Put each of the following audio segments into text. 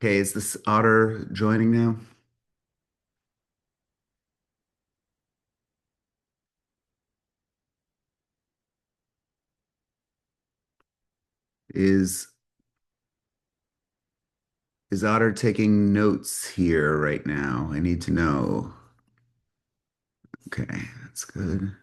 Okay, is this Otter joining now? Is is Otter taking notes here right now? I need to know. Okay, that's good.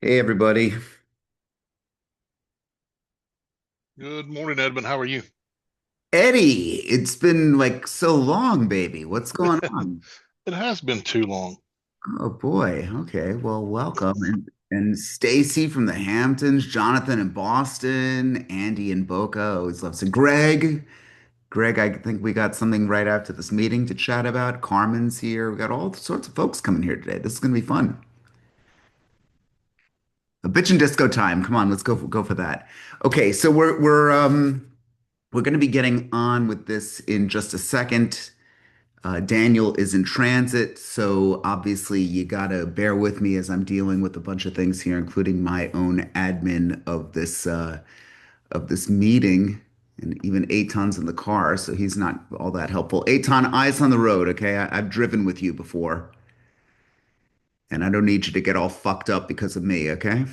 Hey everybody. Good morning, Edmund. How are you? Eddie, it's been like so long, baby. What's going on? It has been too long. Oh boy. Okay, well, welcome. And Stacy from the Hamptons, Jonathan in Boston, Andy in Boca, always loves it. Greg, I think we got something right after this meeting to chat about. Carmen's here. We got all sorts of folks coming here today. This is gonna be fun. A bitch and disco time. Come on, let's go for that. Okay, so we're going to be getting on with this in just a second. Daniel is in transit, so obviously you gotta bear with me as I'm dealing with a bunch of things here, including my own admin of this meeting, and even Eitan's in the car, so he's not all that helpful. Eitan, eyes on the road, okay? I've driven with you before, and I don't need you to get all fucked up because of me, okay?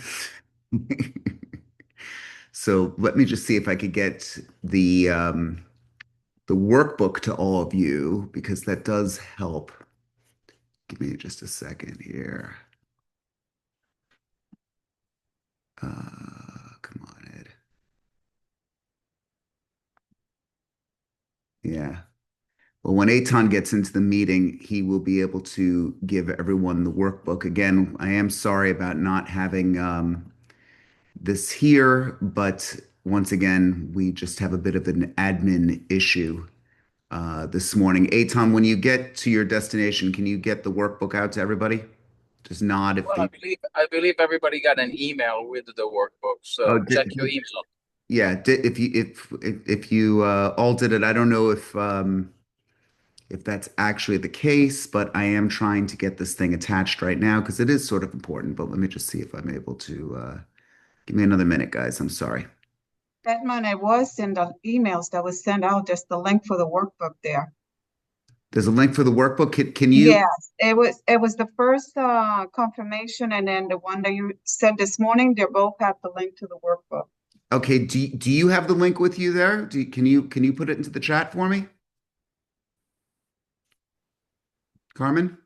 So let me just see if I could get the workbook to all of you because that does help. Give me just a second here. Come on, Ed. Yeah. Well, when Aton gets into the meeting, he will be able to give everyone the workbook. Again, I am sorry about not having this here, but once again, we just have a bit of an admin issue this morning. Aton, when you get to your destination, can you get the workbook out to everybody? Just nod if Well, you. I believe everybody got an email with the workbook, Oh, so check your email. yeah. If you all did it, I don't know if that's actually the case, but I am trying to get this thing attached right now because it is sort of important. But let me just see if I'm able to. Give me another minute, guys. I'm sorry. Edmund, I was in the emails that was sent out, just the link for the workbook there. There's a link for the workbook. Can you? Yes, it was the first confirmation, and then the one that you sent this morning, they both have the link to the workbook. Okay. Do you have the link with you there? Can you put it into the chat for me, Carmen?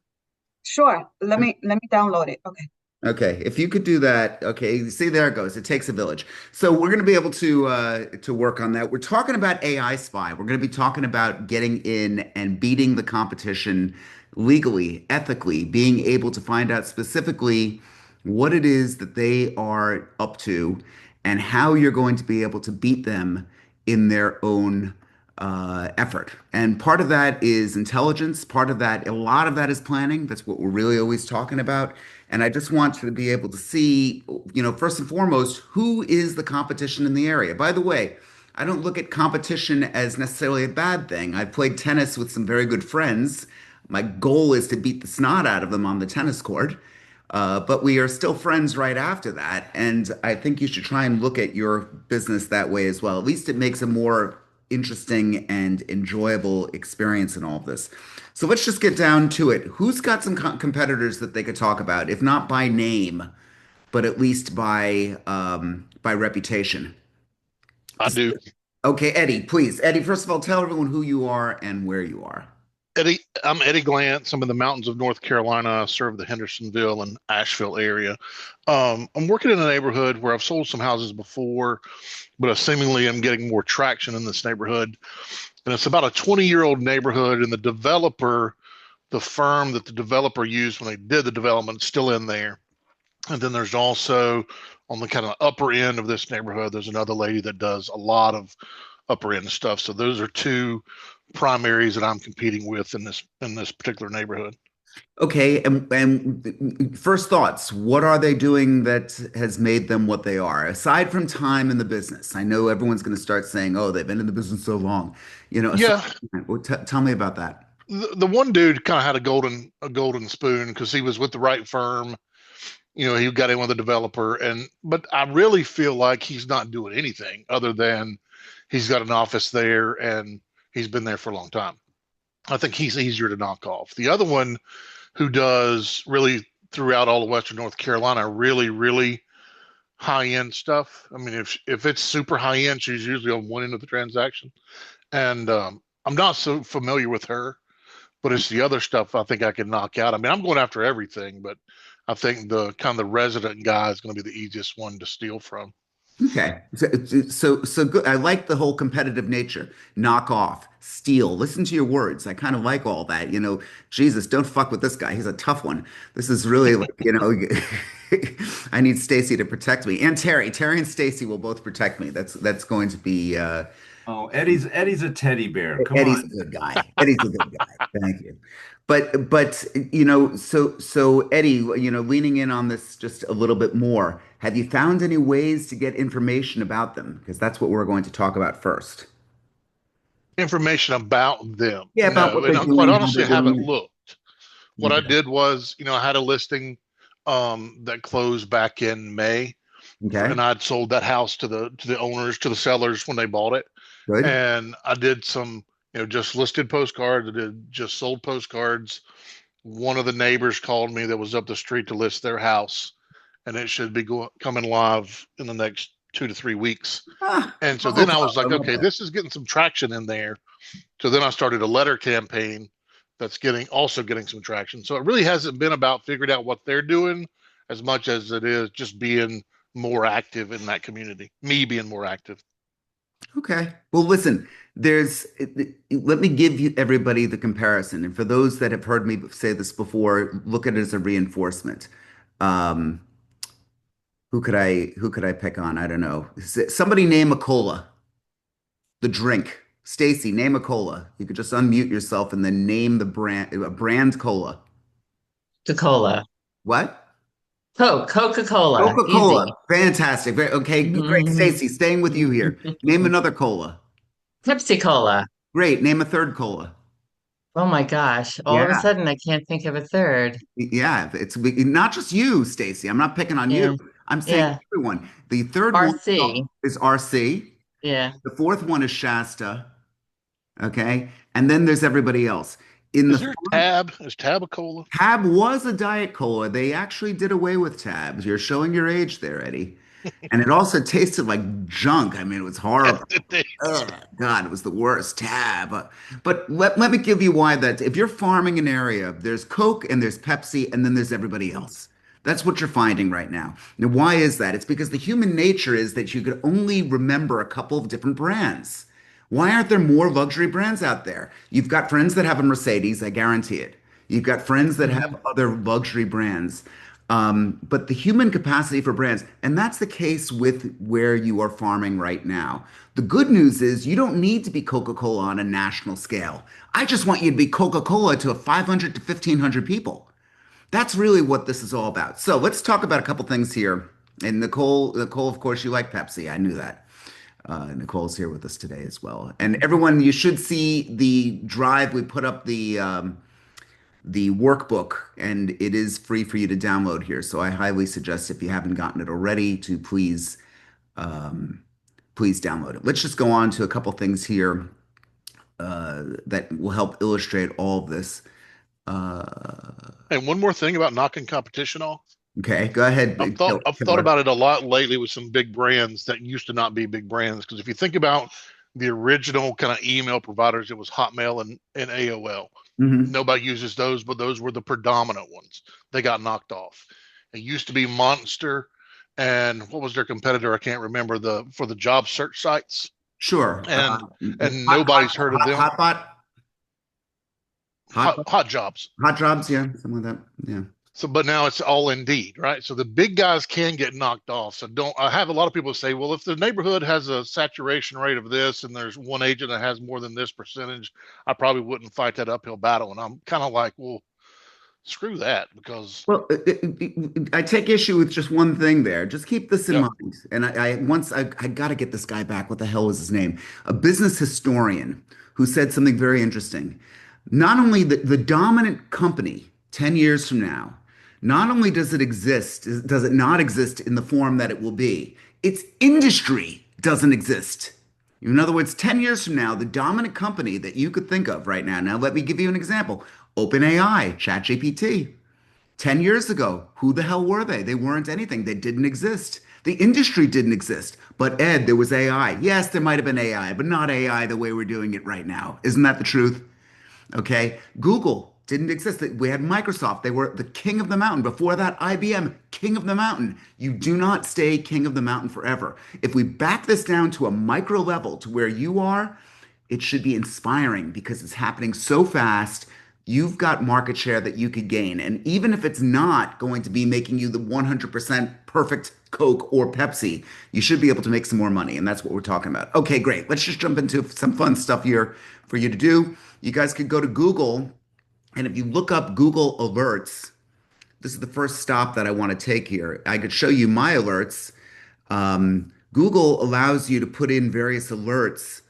Sure, let me download it. Okay. Okay, if you could do that, okay, see there it goes. It takes a village. So we're going to be able to work on that. We're talking about AI spy. We're going to be talking about getting in and beating the competition legally, ethically, being able to find out specifically what it is that they are up to and how you're going to be able to beat them in their own effort. And part of that is intelligence. Part of that, a lot of that is planning. That's what we're really always talking about. And I just want to be able to see, first and foremost, who is the competition in the area. By the way, I don't look at competition as necessarily a bad thing. I've played tennis with some very good friends. My goal is to beat the snot out of them on the tennis court. But we are still friends right after that. And I think you should try and look at your business that way as well. At least it makes a more interesting and enjoyable experience in all of this. So let's just get down to it. Who's got some competitors that they could talk about, if not by name, but at least by reputation? I do. Okay, Eddie, please. Eddie, first of all, tell everyone who you are and where you are. Eddie, I'm Eddie Glantz. I'm in the mountains of North Carolina. I serve the Hendersonville and Asheville area. I'm working in a neighborhood where I've sold some houses before, but I seemingly am getting more traction in this neighborhood. And it's about a 20-year-old neighborhood, and the firm that the developer used when they did the development, is still in there. And then there's also on the kind of upper end of this neighborhood, there's another lady that does a lot of upper end stuff. So those are two primaries that I'm competing with in this particular neighborhood. Okay, and first thoughts, what are they doing that has made them what they are? Aside from time in the business, I know everyone's going to start saying, "Oh, they've been in the business so long." Aside Yeah, from that, well, tell me about that. the one dude kind of had a golden spoon because he was with the right firm. He got in with a developer, but I really feel like he's not doing anything other than he's got an office there and he's been there for a long time. I think he's easier to knock off. The other one who does really throughout all of Western North Carolina, really, really high end stuff. I mean, if it's super high end, she's usually on one end of the transaction. And I'm not so familiar with her, but it's the other stuff I think I can knock out. I mean, I'm going after everything, but I think the kind of the resident guy is going to be the easiest one to steal from. Okay. So good. I like the whole competitive nature. Knock off, steal. Listen to your words. I kind of like all that. Jesus, don't fuck with this guy. He's a tough one. This is really like, I need Stacy to protect me. And Terry. Terry and Stacy will both protect me. That's going to be Oh, Eddie's a teddy bear. Come Eddie's a on. good guy. Eddie's a good guy. Thank you. But so Eddie, leaning in on this just a little bit more, have you found any ways to get information about them? Because that's what we're going to talk about first. Information about them. Yeah, about No, what and they're quite doing, how honestly, they're I haven't doing looked. it. What I did was, I had a listing that closed back in May, Okay. and I'd sold that house to the owners, to the sellers when they bought it. Good. And I did some, just listed postcards. I did just sold postcards. One of the neighbors called me that was up the street to list their house, and it should be coming live in the next 2 to 3 weeks. Ah, And so Bubble then I Club. was I like, love okay, that. this is getting some traction in there. So then I started a letter campaign that's getting some traction. So it really hasn't been about figuring out what they're doing as much as it is just being more active in that community, me being more active. Okay. Well, listen, let me give you everybody the comparison. And for those that have heard me say this before, look at it as a reinforcement. Um, who could I pick on? I don't know. Somebody name a cola, the drink. Stacy, name a cola. You could just unmute yourself and then name the brand, a brand cola. Coca-Cola. What? Coca-Cola. Coca-Cola. Easy. Fantastic. Okay, great. Mhm. Stacy, staying with you here. Name another cola. Pepsi-Cola. Great. Name a third cola. Oh my gosh. All of a Yeah. sudden, I can't think of a third. Yeah. It's not just you, Stacy. I'm not picking on you. Yeah. I'm saying Yeah. everyone. The third one RC. is RC. Yeah. The fourth one is Shasta. Okay. And then there's everybody else. In the Is there a front, tab? Is tab a cola? Tab was a Diet Cola. They actually did away with tabs. You're showing your age there, Eddie. And it also tasted like junk. I mean, it was horrible. Oh God, it was the worst tab. But let me give you why that if you're farming an area, there's Coke and there's Pepsi and then there's everybody else. That's what you're finding right now. Now, why is that? It's because the human nature is that you could only remember a couple of different brands. Why aren't there more luxury brands out there? You've got friends that have a Mercedes, I guarantee it. You've got friends that Mhm. have other luxury brands. But the human capacity for brands, and that's the case with where you are farming right now. The good news is you don't need to be Coca-Cola on a national scale. I just want you to be Coca-Cola to 500 to 1,500 people. That's really what this is all about. So let's talk about a couple things here. And Nicole, of course, you like Pepsi. I knew that. Nicole's here with us today as well. And everyone, you should see the drive. We put up the workbook, and it is free for you to download here. So I highly suggest if you haven't gotten it already to um, please download it. Let's just go on to a couple things here that will help illustrate all of this. And one more thing about knocking competition off. Okay, go ahead, I've thought Killer. about it a lot lately with some big brands that used to not be big brands. Because if you think about the original kind of email providers. It was Hotmail and AOL. Hmm. Nobody uses those, but those were the predominant ones. They got knocked off. It used to be Monster, and what was their competitor? I can't remember for the job search sites, Sure. and nobody's heard of them. Hotbot, hot, Hot jobs. hot jobs, yeah, something like that. Yeah. So, but now it's all Indeed, right? So the big guys can get knocked off. So don't. I have a lot of people say, well, if the neighborhood has a saturation rate of this, and there's one agent that has more than this percentage, I probably wouldn't fight that uphill battle. And I'm kind of like, well, screw that, because Well, I take issue with just one thing there. Just keep this in yeah, mind. And I got to get this guy back. What the hell was his name? A business historian who said something very interesting. Not only the dominant company 10 years from now, not only does it not exist in the form that it will be, its industry doesn't exist. In other words, 10 years from now, the dominant company that you could think of right now, now let me give you an example. OpenAI, ChatGPT. 10 years ago, who the hell were they? They weren't anything. They didn't exist. The industry didn't exist. But Ed, there was AI. Yes, there might have been AI, but not AI the way we're doing it right now. Isn't that the truth? Okay. Google didn't exist. We had Microsoft. They were the king of the mountain. Before that, IBM, king of the mountain. You do not stay king of the mountain forever. If we back this down to a micro level to where you are, it should be inspiring because it's happening so fast. You've got market share that you could gain. And even if it's not going to be making you the 100% perfect Coke or Pepsi, you should be able to make some more money. And that's what we're talking about. Okay, great. Let's just jump into some fun stuff here for you to do. You guys could go to Google, and if you look up Google Alerts, this is the first stop that I want to take here. I could show you my alerts. Google allows you to put in various alerts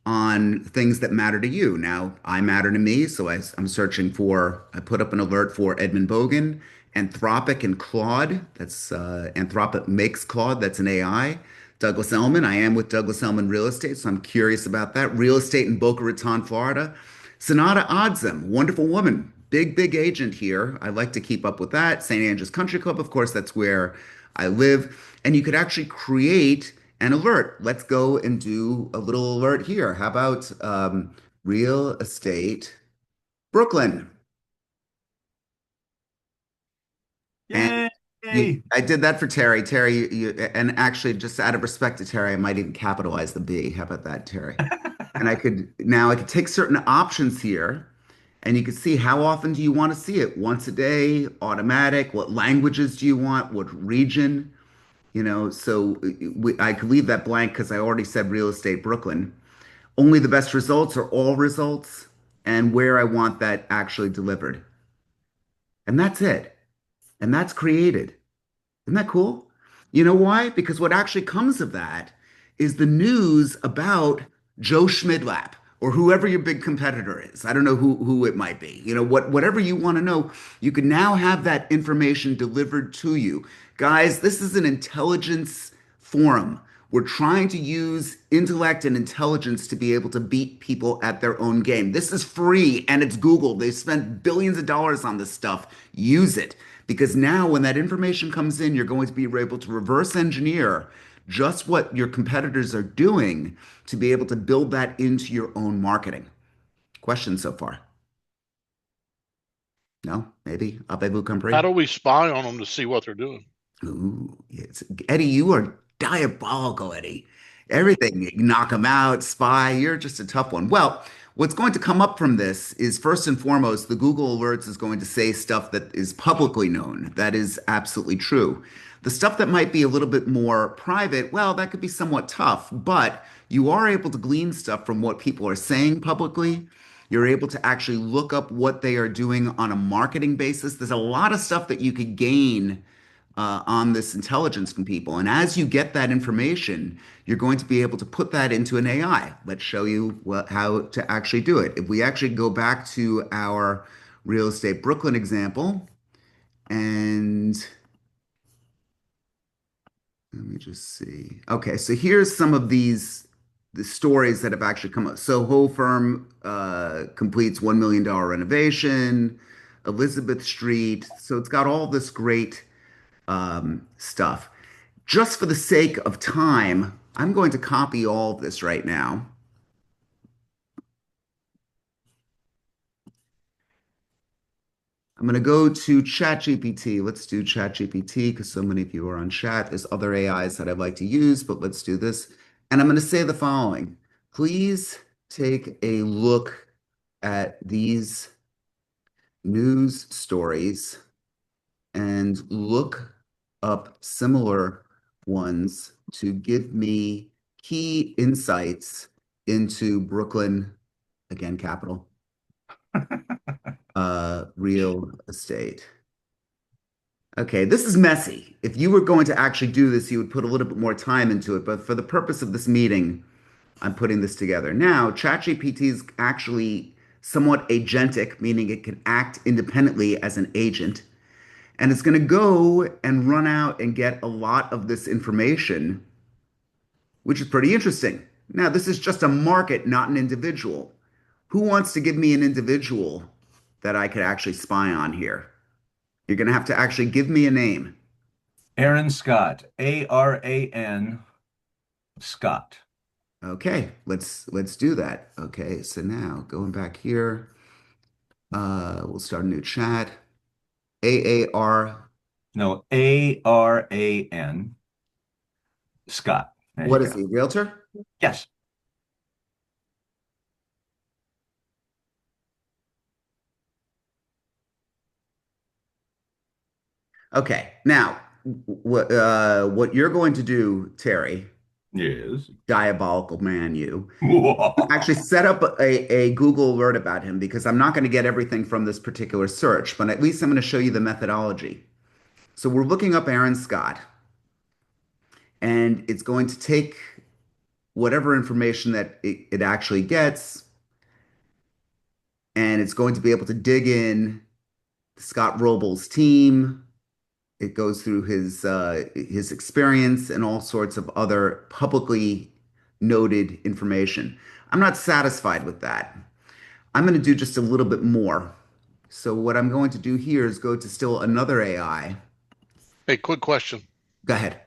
on things that matter to you. Now, I matter to me, so I'm searching for, I put up an alert for Edmund Bogen, Anthropic and Claude. That's Anthropic makes Claude, that's an AI. Douglas Elliman, I am with Douglas Elliman Real Estate, so I'm curious about that. Real estate in Boca Raton, Florida. Sonata Odzem, wonderful woman, big agent here. I like to keep up with that. St. Andrews Country Club, of course, that's where I live. And you could actually create an alert. Let's go and do a little alert here. How about real estate Brooklyn? And Yay! I did that for Terry. Terry, and actually, just out of respect to Terry, I might even capitalize the B. How about that, Terry? And I could take certain options here, and you can see how often do you want to see it? Once a day, automatic. What languages do you want? What region? So I could leave that blank because I already said real estate Brooklyn. Only the best results or all results, and where I want that actually delivered. And that's it. And that's created. Isn't that cool? You know why? Because what actually comes of that is the news about Joe Schmidlap or whoever your big competitor is. I don't know who it might be. Whatever you want to know, you can now have that information delivered to you. Guys, this is an intelligence forum. We're trying to use intellect and intelligence to be able to beat people at their own game. This is free and it's Google. They spent billions of dollars on this stuff. Use it. Because now, when that information comes in, you're going to be able to reverse engineer just what your competitors are doing to be able to build that into your own marketing. Questions so far? No? Maybe? Avez-vous how compris? do we spy on them to see what they're doing? Ooh, yes. Eddie, you are diabolical, Eddie. Everything, you knock them out, spy, you're just a tough one. Well, what's going to come up from this is first and foremost, the Google Alerts is going to say stuff that is publicly known. That is absolutely true. The stuff that might be a little bit more private, well, that could be somewhat tough, but you are able to glean stuff from what people are saying publicly. You're able to actually look up what they are doing on a marketing basis. There's a lot of stuff that you could gain on this intelligence from people. And as you get that information, you're going to be able to put that into an AI. Let's show you how to actually do it. If we actually go back to our real estate Brooklyn example, and let me just see. Okay, so here's some of the stories that have actually come up. So whole firm completes $1 million renovation, Elizabeth Street. So it's got all this great stuff. Just for the sake of time, I'm going to copy all of this right now. I'm going to go to ChatGPT. Let's do ChatGPT because so many of you are on chat. There's other AIs that I'd like to use, but let's do this. And I'm going to say the following. Please take a look at these news stories and look up similar ones to give me key insights into Brooklyn, again, capital, real estate. Okay, this is messy. If you were going to actually do this, you would put a little bit more time into it. But for the purpose of this meeting, I'm putting this together. Now, ChatGPT is actually somewhat agentic, meaning it can act independently as an agent. And it's going to go and run out and get a lot of this information, which is pretty interesting. Now, this is just a market, not an individual. Who wants to give me an individual that I could actually spy on here? You're going to have to actually give me a name. Aaron Scott, Aran Scott. Okay, let's do that. Okay, so now going back here, we'll start a new chat. AAR. No, Aran Scott. There What you is go. he? Realtor? Yes. Okay, now what you're going to do, Terry, Yes. diabolical man, you actually set up a Google alert about him because I'm not going to get everything from this particular search, but at least I'm going to show you the methodology. So we're looking up Aaron Scott, and it's going to take whatever information that it actually gets, and it's going to be able to dig in Scott Robles' team. It goes through his experience and all sorts of other publicly noted information. I'm not satisfied with that. I'm going to do just a little bit more. So what I'm going to do here is go to still another AI. Hey, quick question. Go ahead.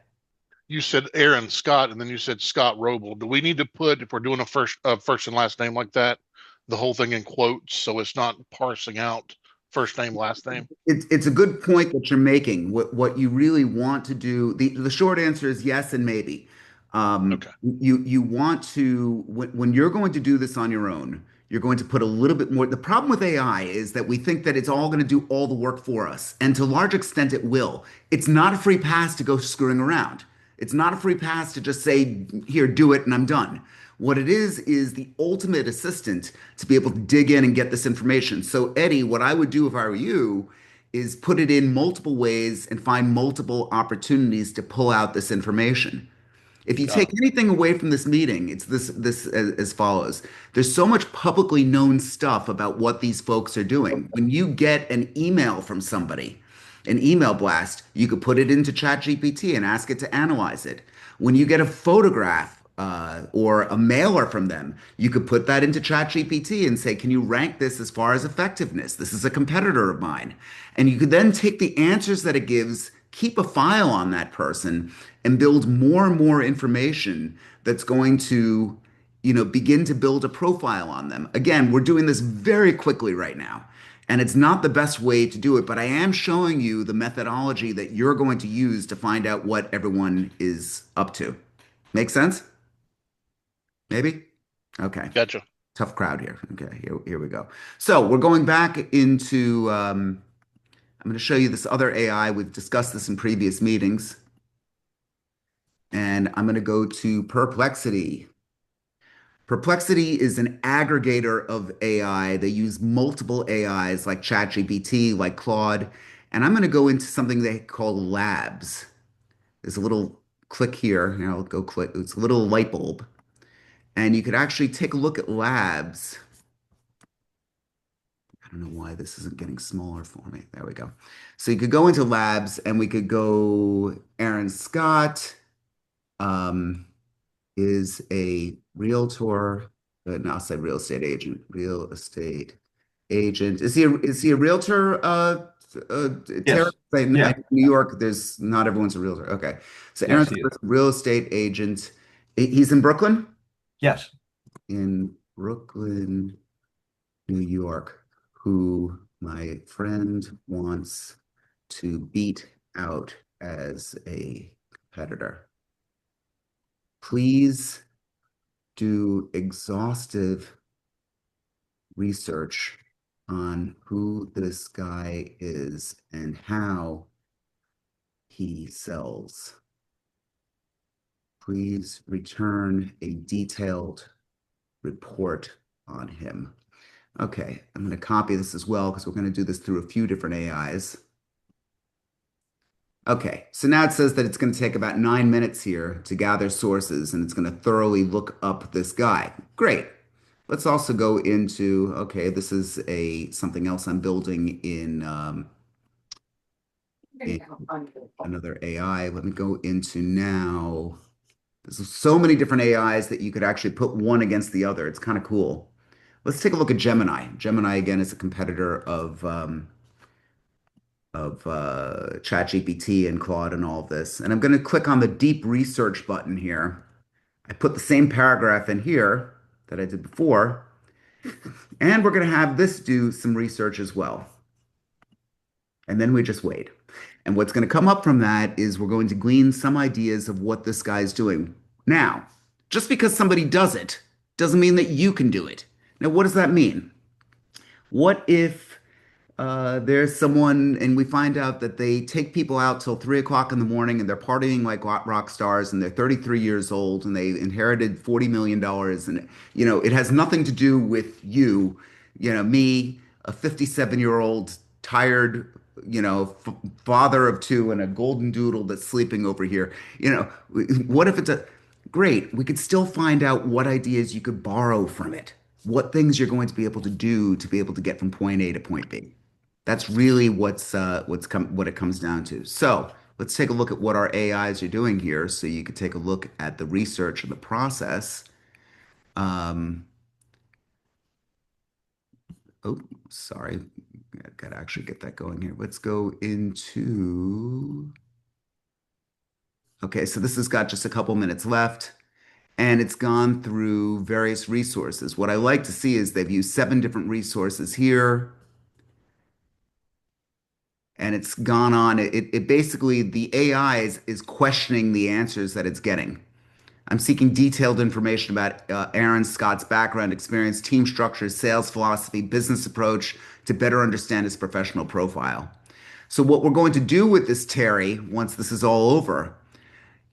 You said Aaron Scott, and then you said Scott Roble. Do we need to put, if we're doing a first and last name like that, the whole thing in quotes so it's not parsing out first name, last name? It's a good point that you're making. What you really want to do, the short answer is yes and maybe. Okay. You want to when you're going to do this on your own, you're going to put a little bit more. The problem with AI is that we think that it's all going to do all the work for us, and to a large extent it will. It's not a free pass to go screwing around. It's not a free pass to just say, here, do it, and I'm done. What it is the ultimate assistant to be able to dig in and get this information. So, Eddie, what I would do if I were you is put it in multiple ways and find multiple opportunities to pull out this information. If you take anything away from this meeting, it's this as follows. There's so much publicly known stuff about what these folks are doing. When you get an email from somebody, an email blast, you could put it into ChatGPT and ask it to analyze it. When you get a photograph or a mailer from them, you could put that into ChatGPT and say, can you rank this as far as effectiveness? This is a competitor of mine. And you could then take the answers that it gives, keep a file on that person, and build more and more information that's going to, begin to build a profile on them. Again, we're doing this very quickly right now. And it's not the best way to do it, but I am showing you the methodology that you're going to use to find out what everyone is up to. Make sense? Maybe? Okay. Gotcha. Tough crowd here. Okay, here we go. So we're going back into, I'm going to show you this other AI. We've discussed this in previous meetings. And I'm going to go to Perplexity. Perplexity is an aggregator of AI. They use multiple AIs like ChatGPT, like Claude. And I'm going to go into something they call labs. There's a little click here. I'll go click. It's a little light bulb. And you could actually take a look at labs. I don't know why this isn't getting smaller for me. There we go. So you could go into labs and we could go Aaron Scott is a realtor. No, I'll say real estate agent. Real estate agent. Is he a realtor? Tara? Yes. Yeah. New York, there's not everyone's a realtor. Okay. So Yes, Aaron's he a is. real estate agent. He's in Brooklyn? Yes. In Brooklyn, New York, who My friend wants to beat out as a competitor. Please do exhaustive research on who this guy is and how he sells. Please return a detailed report on him. Okay, I'm going to copy this as well because we're going to do this through a few different AIs. Okay, so now it says that it's going to take about 9 minutes here to gather sources and it's going to thoroughly look up this guy. Great. Let's also go into, okay, this is something else I'm building in another AI. Let me go into now. There's so many different AIs that you could actually put one against the other. It's kind of cool. Let's take a look at Gemini. Gemini, again, is a competitor of ChatGPT and Claude and all of this. And I'm going to click on the deep research button here. I put the same paragraph in here that I did before. And we're going to have this do some research as well. And then we just wait. And what's going to come up from that is we're going to glean some ideas of what this guy's doing. Now, just because somebody does it doesn't mean that you can do it. Now, what does that mean? What if there's someone and we find out that they take people out till 3 o'clock in the morning and they're partying like rock stars and they're 33 years old and they inherited $40 million and it has nothing to do with you, me, a 57-year-old tired, father of two and a golden doodle that's sleeping over here. What if great, we could still find out what ideas you could borrow from it, what things you're going to be able to do to be able to get from point A to point B. That's really what it comes down to. So let's take a look at what our AIs are doing here so you can take a look at the research and the process. Oh, sorry. I've got to actually get that going here. Let's go into. Okay, so this has got just a couple minutes left and it's gone through various resources. What I like to see is they've used 7 different resources here. And it's gone on. It basically, the AI is questioning the answers that it's getting. I'm seeking detailed information about Aaron Scott's background, experience, team structure, sales philosophy, business approach to better understand his professional profile. So what we're going to do with this, Terry, once this is all over,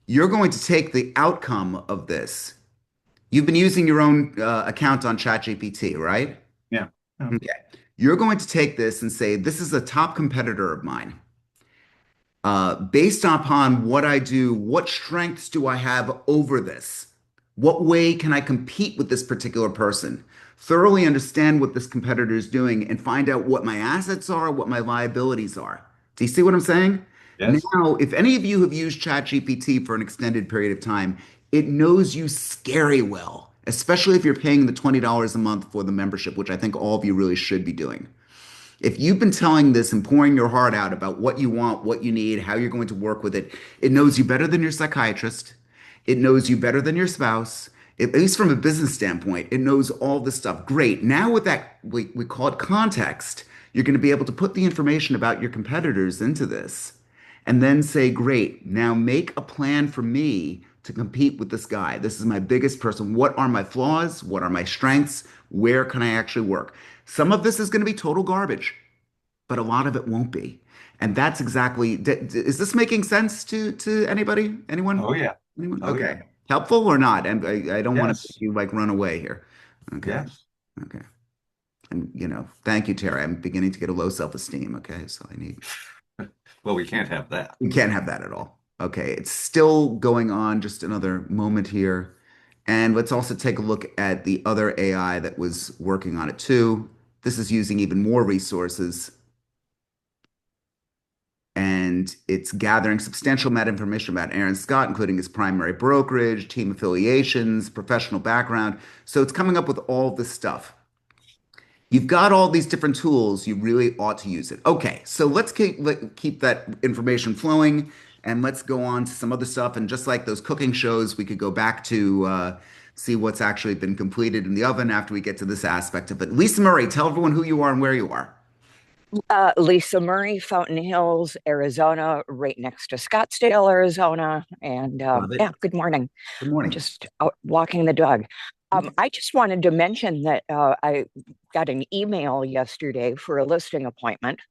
you're going to take the outcome of this. You've been using your own account on ChatGPT, right? Yeah. Oh. Okay. You're going to take this and say, this is a top competitor of mine. Based upon what I do, what strengths do I have over this? What way can I compete with this particular person? Thoroughly understand what this competitor is doing and find out what my assets are, what my liabilities are. Do you see what I'm saying? Yes. Now, if any of you have used ChatGPT for an extended period of time, it knows you scary well, especially if you're paying the $20 a month for the membership, which I think all of you really should be doing. If you've been telling this and pouring your heart out about what you want, what you need, how you're going to work with it, it knows you better than your psychiatrist. It knows you better than your spouse. At least from a business standpoint, it knows all this stuff. Great. Now with that, we call it context. You're going to be able to put the information about your competitors into this and then say, great, now make a plan for me to compete with this guy. This is my biggest person. What are my flaws? What are my strengths? Where can I actually work? Some of this is going to be total garbage, but a lot of it won't be. And that's exactly, is this making sense to anybody? Anyone? Oh yeah. Anyone? Oh, Okay. yeah. Helpful or not? And I don't want to Yes. make you like run away here. Okay. Yes. Okay. And thank you, Terry. I'm beginning to get a low self-esteem. Okay. So Well, we can't have that. we can't have that at all. Okay. It's still going on. Just another moment here. And let's also take a look at the other AI that was working on it too. This is using even more resources. And it's gathering substantial amount of information about Aaron Scott, including his primary brokerage, team affiliations, professional background. So it's coming up with all this stuff. You've got all these different tools. You really ought to use it. Okay, so let's keep that information flowing and let's go on to some other stuff. And just like those cooking shows, we could go back to see what's actually been completed in the oven after we get to this aspect of it. Lisa Murray, tell everyone who you are and where you are. Lisa Murray, Fountain Hills, Arizona, right next to Scottsdale, Arizona. And Love yeah, it. good morning. Good I'm morning. just out walking the dog. Okay. I just wanted to mention that I got an email yesterday for a listing appointment.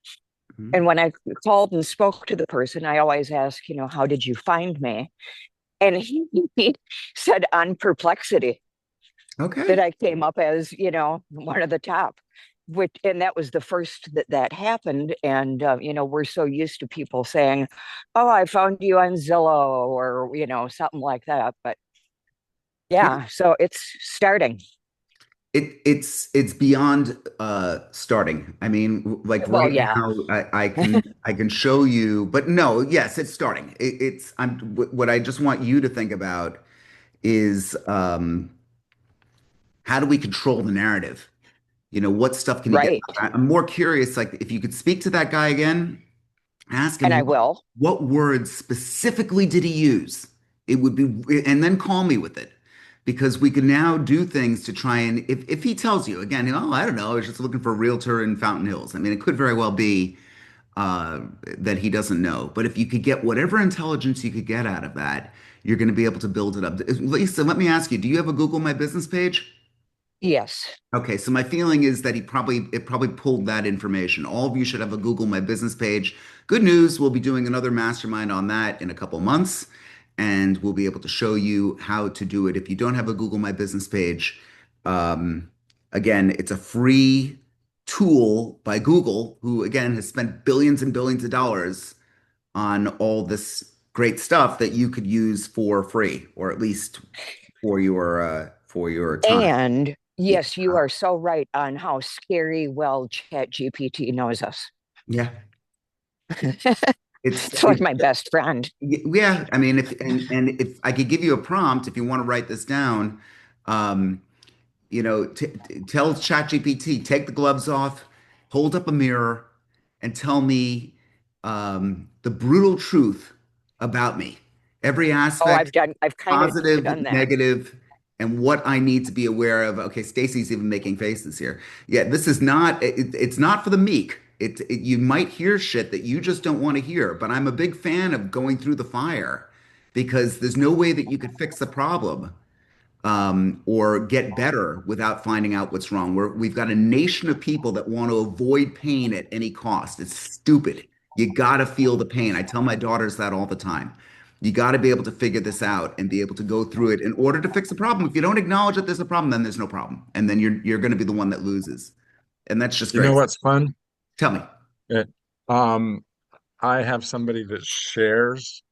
Mhm. And when I called and spoke to the person, I always ask, how did you find me? And he said on Perplexity that Okay. I came up as, one of the top. And that was the first that happened. And, we're so used to people saying, oh, I found you on Zillow or, something like that. But Yeah. yeah, so it's starting. It's beyond starting. I mean, like Well, right yeah, now, I can show you, but no, yes, it's starting. It's what I just want you to think about is how do we control the narrative? What stuff can you get? right. I'm more curious, like if you could speak to that guy again, ask And him I will. what words specifically did he use? It would be, and then call me with it. Because we can now do things to try and if he tells you again, I don't know, I was just looking for a realtor in Fountain Hills. I mean, it could very well be that he doesn't know. But if you could get whatever intelligence you could get out of that, you're going to be able to build it up. Lisa, let me ask you, do you have a Google My Business page? Yes. Okay, so my feeling is that it probably pulled that information. All of you should have a Google My Business page. Good news, we'll be doing another mastermind on that in a couple months, and we'll be able to show you how to do it. If you don't have a Google My Business page, um, again, it's a free tool by Google, who again has spent billions and billions of dollars on all this great stuff that you could use for free, or at least for your time. And Yeah. yes, you are so right on how scary well ChatGPT knows us. Yeah. It's It's like my best friend. yeah. I mean, if I could give you a prompt, if you want to write this down, um, tell ChatGPT, take the gloves off, hold up a mirror, and tell me the brutal truth about me. Every Oh, aspect, I've kind of positive, done that. negative, and what I need to be aware of. Okay, Stacy's even making faces here. Yeah, this is not, it's not for the meek. You might hear shit that you just don't want to hear, but I'm a big fan of going through the fire because there's no way that you could fix the problem or get better without finding out what's wrong. We've got a nation of people that want to avoid pain at any cost. It's stupid. You got to feel the pain. I tell my daughters that all the time. You got to be able to figure this out and be able to go through it in order to fix the problem. If you don't acknowledge that there's a problem, then there's no problem, and then you're going to be the one that loses, and that's just You very. know what's fun? Tell me. It, um, I have somebody that shares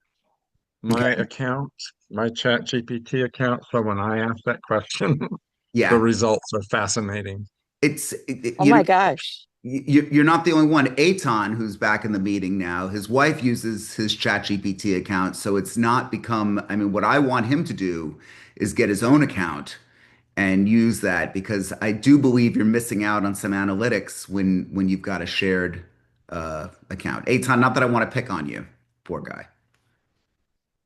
my Okay. account, my ChatGPT account. So when I ask that question, the Yeah. results are fascinating. It's Oh my gosh. you're not the only one. Aton, who's back in the meeting now, his wife uses his ChatGPT account, so it's not become. I mean, what I want him to do is get his own account and use that because I do believe you're missing out on some analytics when you've got a shared account. Aton, not that I want to pick on you, poor guy,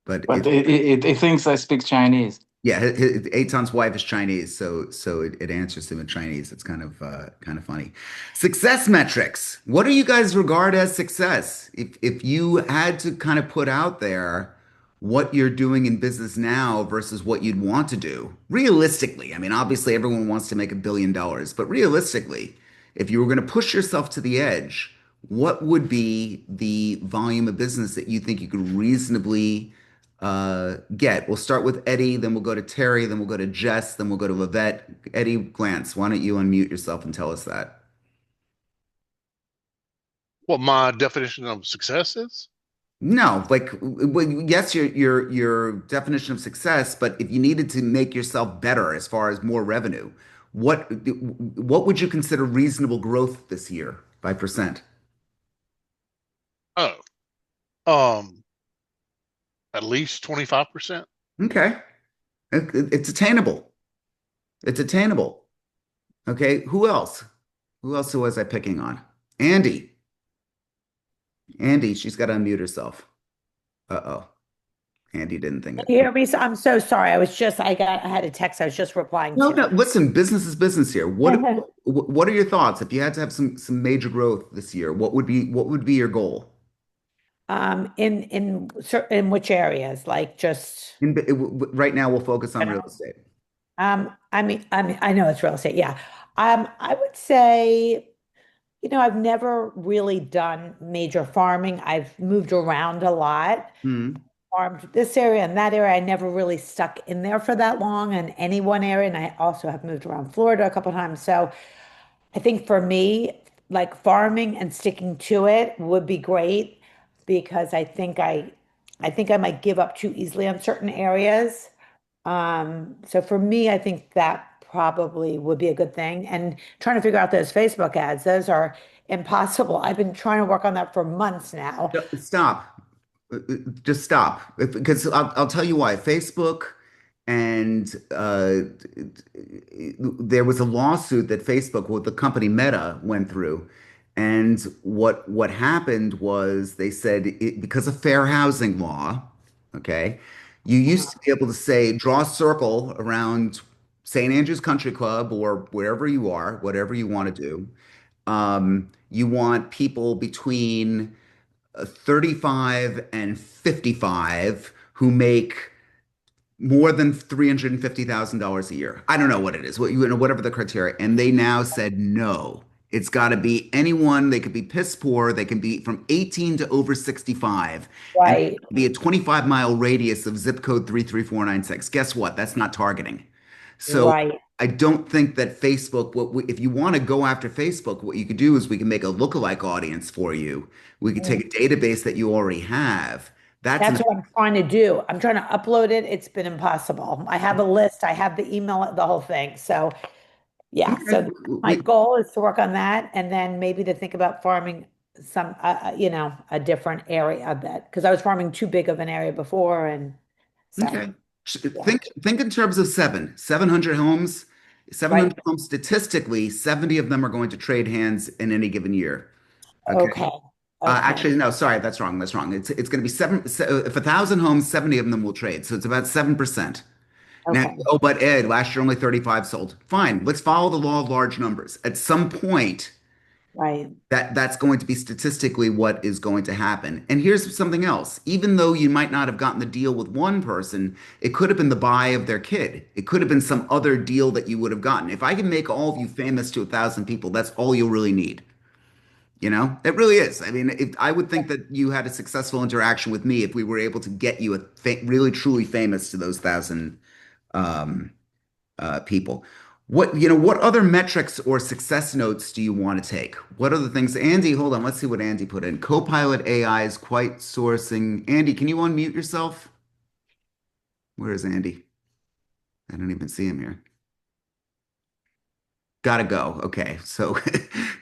but But it thinks I speak Chinese. yeah, Eitan's wife is Chinese, so it answers him in Chinese. It's kind of funny. Success metrics. What do you guys regard as success? If you had to kind of put out there what you're doing in business now versus what you'd want to do, realistically. I mean, obviously everyone wants to make $1 billion, but realistically, if you were going to push yourself to the edge, what would be the volume of business that you think you could reasonably get? We'll start with Eddie, then we'll go to Terry, then we'll go to Jess, then we'll go to Yvette. Eddie Glantz, why don't you unmute yourself and tell us that? What my definition of success is? No, like, well, yes, your definition of success, but if you needed to make yourself better as far as more revenue, what would you consider reasonable growth this year by percent? Oh, um, at least 25%. Okay, it's attainable. It's attainable. Okay, who else? Who else was I picking on? Andy. Andy, she's got to unmute herself. Uh-oh. Andy didn't think Can it. you hear me? I'm so sorry. I had a text I was just replying No, to. no, listen, business is business here. What are your thoughts? If you had to have some major growth this year, what would be your goal? In which areas? Like just Right now, we'll focus on real general? estate. I know it's real estate. Yeah. I would say, I've never really done major farming. I've moved around a lot, Hmm. farmed this area and that area. I never really stuck in there for that long in any one area. And I also have moved around Florida a couple of times. So I think for me, like farming and sticking to it would be great because I think I might give up too easily on certain areas. So for me, I think that probably would be a good thing. And trying to figure out those Facebook ads, those are impossible. I've been trying to work on that for months now. Stop. Just stop. Because I'll tell you why. Facebook and there was a lawsuit that Facebook, with the company Meta, went through. And what happened was they said because of fair housing law, okay, you used to be able to say draw a circle around St. Andrew's Country Club or wherever you are, whatever you want to do. You want people between 35 and 55 who make more than $350,000 a year. I don't know what it is, whatever the criteria. And they now said no. It's got to be anyone. They could be piss poor. They can be from 18 to over 65. And Right, be a 25-mile radius of zip code 33496. Guess what? That's not targeting. So right. I don't think that Facebook, if you want to go after Facebook, what you could do is we can make a lookalike audience for you. We could take Mm. a database that you already have. That's That's an what I'm trying to do. I'm trying to upload it. It's been impossible. I have a list, I have the email, the whole thing. So yeah, okay. so my goal is to work on that and then maybe to think about farming some, a different area of that because I was farming too big of an area before. And so, Okay. yeah. Think in terms of 700 homes. 700 Right. homes, statistically, 70 of them are going to trade hands in any given year. Okay. Okay. Okay. Actually, no, sorry, that's wrong. That's wrong. It's going to be if 1,000 homes, 70 of them will trade. So it's about 7%. Now, Okay. oh, but Ed, last year only 35 sold. Fine, let's follow the law of large numbers. At some point, Right. that's going to be statistically what is going to happen. And here's something else. Even though you might not have gotten the deal with one person, it could have been the buy of their kid. It could have been some other deal that you would have gotten. If I can make all of you famous to 1,000 people, that's all you'll really need. It really is. I mean, I would think that you had a successful interaction with me if we were able to get you really truly famous to those 1,000 um, people. What other metrics or success notes do you want to take? What are the things? Andy, hold on. Let's see what Andy put in. Copilot AI is quite sourcing. Andy, can you unmute yourself? Where is Andy? I don't even see him here. Gotta go. Okay. So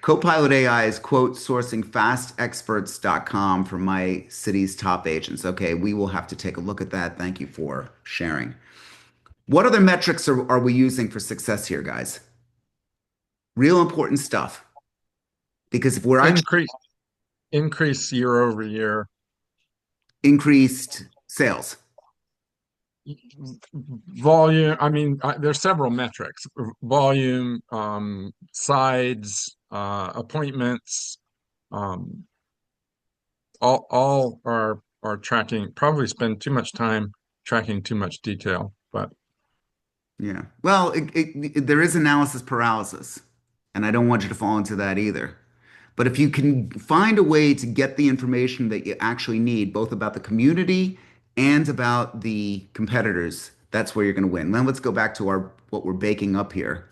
Copilot AI is quote sourcing fastexperts.com for my city's top agents. Okay, we will have to take a look at that. Thank you for sharing. What other metrics are we using for success here, guys? Real important stuff. Because if we're actually Increase year over year. increased sales. Volume, I mean, there's several metrics. Volume, sides, appointments, um, all are tracking, probably spend too much time tracking too much detail, but Yeah. Well, there is analysis paralysis, and I don't want you to fall into that either. But if you can find a way to get the information that you actually need, both about the community and about the competitors, that's where you're going to win. Now let's go back to our what we're baking up here.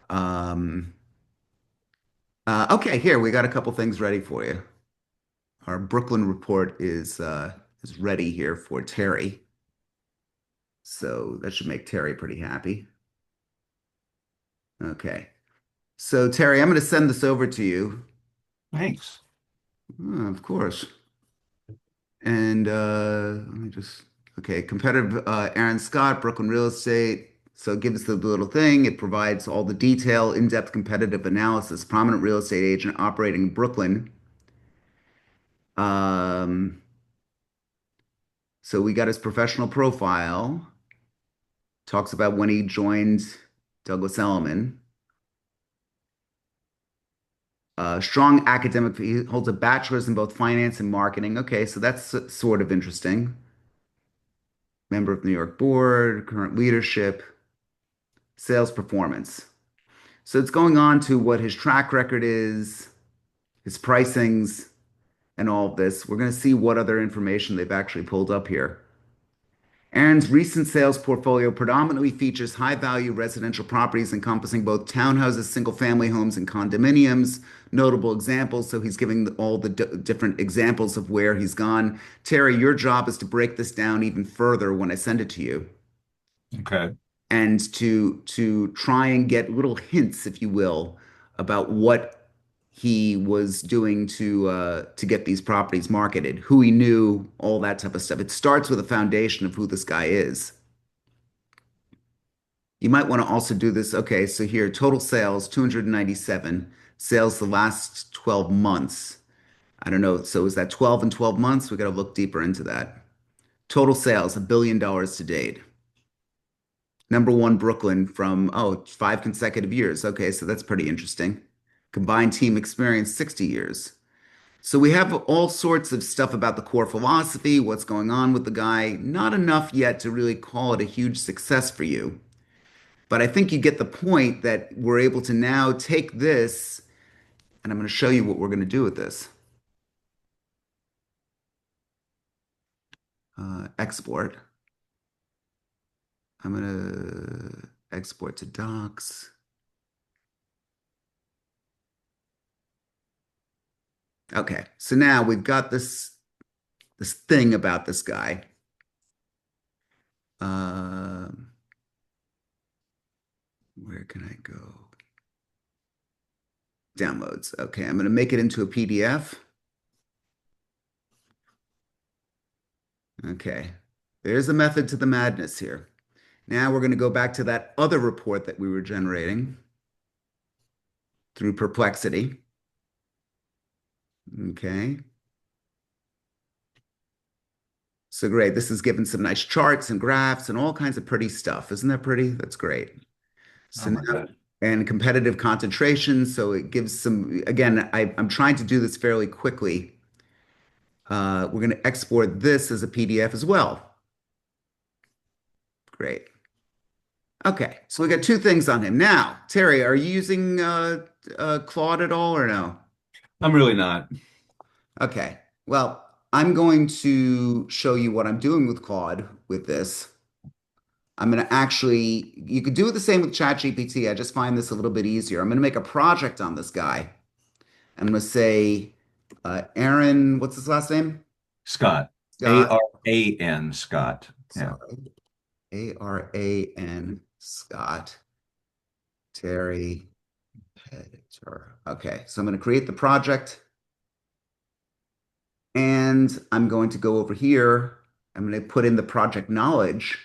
Um, okay, here we got a couple things ready for you. Our Brooklyn report is ready here for Terry, so that should make Terry pretty happy. Okay, so Terry, I'm going to send this over to you. Thanks. Of course. And let me just, okay, competitive Aaron Scott, Brooklyn Real Estate. So it gives us the little thing. It provides all the detail, in-depth competitive analysis, prominent real estate agent operating in Brooklyn. Um, So we got his professional profile, talks about when he joined Douglas Elliman. Strong academic, he holds a bachelor's in both finance and marketing. Okay, so that's sort of interesting. Member of New York Board, current leadership, sales performance. So it's going on to what his track record is, his pricings, and all of this. We're going to see what other information they've actually pulled up here. Aaron's recent sales portfolio predominantly features high-value residential properties encompassing both townhouses, single-family homes, and condominiums. Notable examples. So he's giving all the different examples of where he's gone. Terry, your job is to break this down even further when I send it to you, Okay. and to try and get little hints, if you will, about what he was doing to get these properties marketed, who he knew, all that type of stuff. It starts with a foundation of who this guy is. You might want to also do this. Okay, so here, total sales, 297. Sales the last 12 months. I don't know. So is that 12 and 12 months? We got to look deeper into that. Total sales, $1 billion to date. Number one, Brooklyn from, 5 consecutive years. Okay, so that's pretty interesting. Combined team experience, 60 years. So we have all sorts of stuff about the core philosophy, what's going on with the guy. Not enough yet to really call it a huge success for you. But I think you get the point that we're able to now take this, and I'm going to show you what we're going to do with this. Export. I'm going to export to docs. Okay, so now we've got this thing about this guy. Where can I go? Downloads. Okay, I'm going to make it into a PDF. Okay, there's a method to the madness here. Now we're going to go back to that other report that we were generating through Perplexity. Okay. So great. This is given some nice charts and graphs and all kinds of pretty stuff. Isn't that pretty? That's great. So now, and competitive concentration. So it gives some, again, I'm trying to do this fairly quickly. We're going to export this as a PDF as well. Great. Okay, so we got two things on him. Now, Terry, are you using Claude at all or no? I'm really not. Okay, well, I'm going to show you what I'm doing with Claude with this. I'm going to actually, you could do the same with ChatGPT. I just find this a little bit easier. I'm going to make a project on this guy. I'm going to say, Aaron, what's his last name? Scott. Scott. A-R-A-N, Scott. Yeah. Sorry. A-R-A-N, Scott. Terry, editor. Okay, so I'm going to create the project. And I'm going to go over here. I'm going to put in the project knowledge.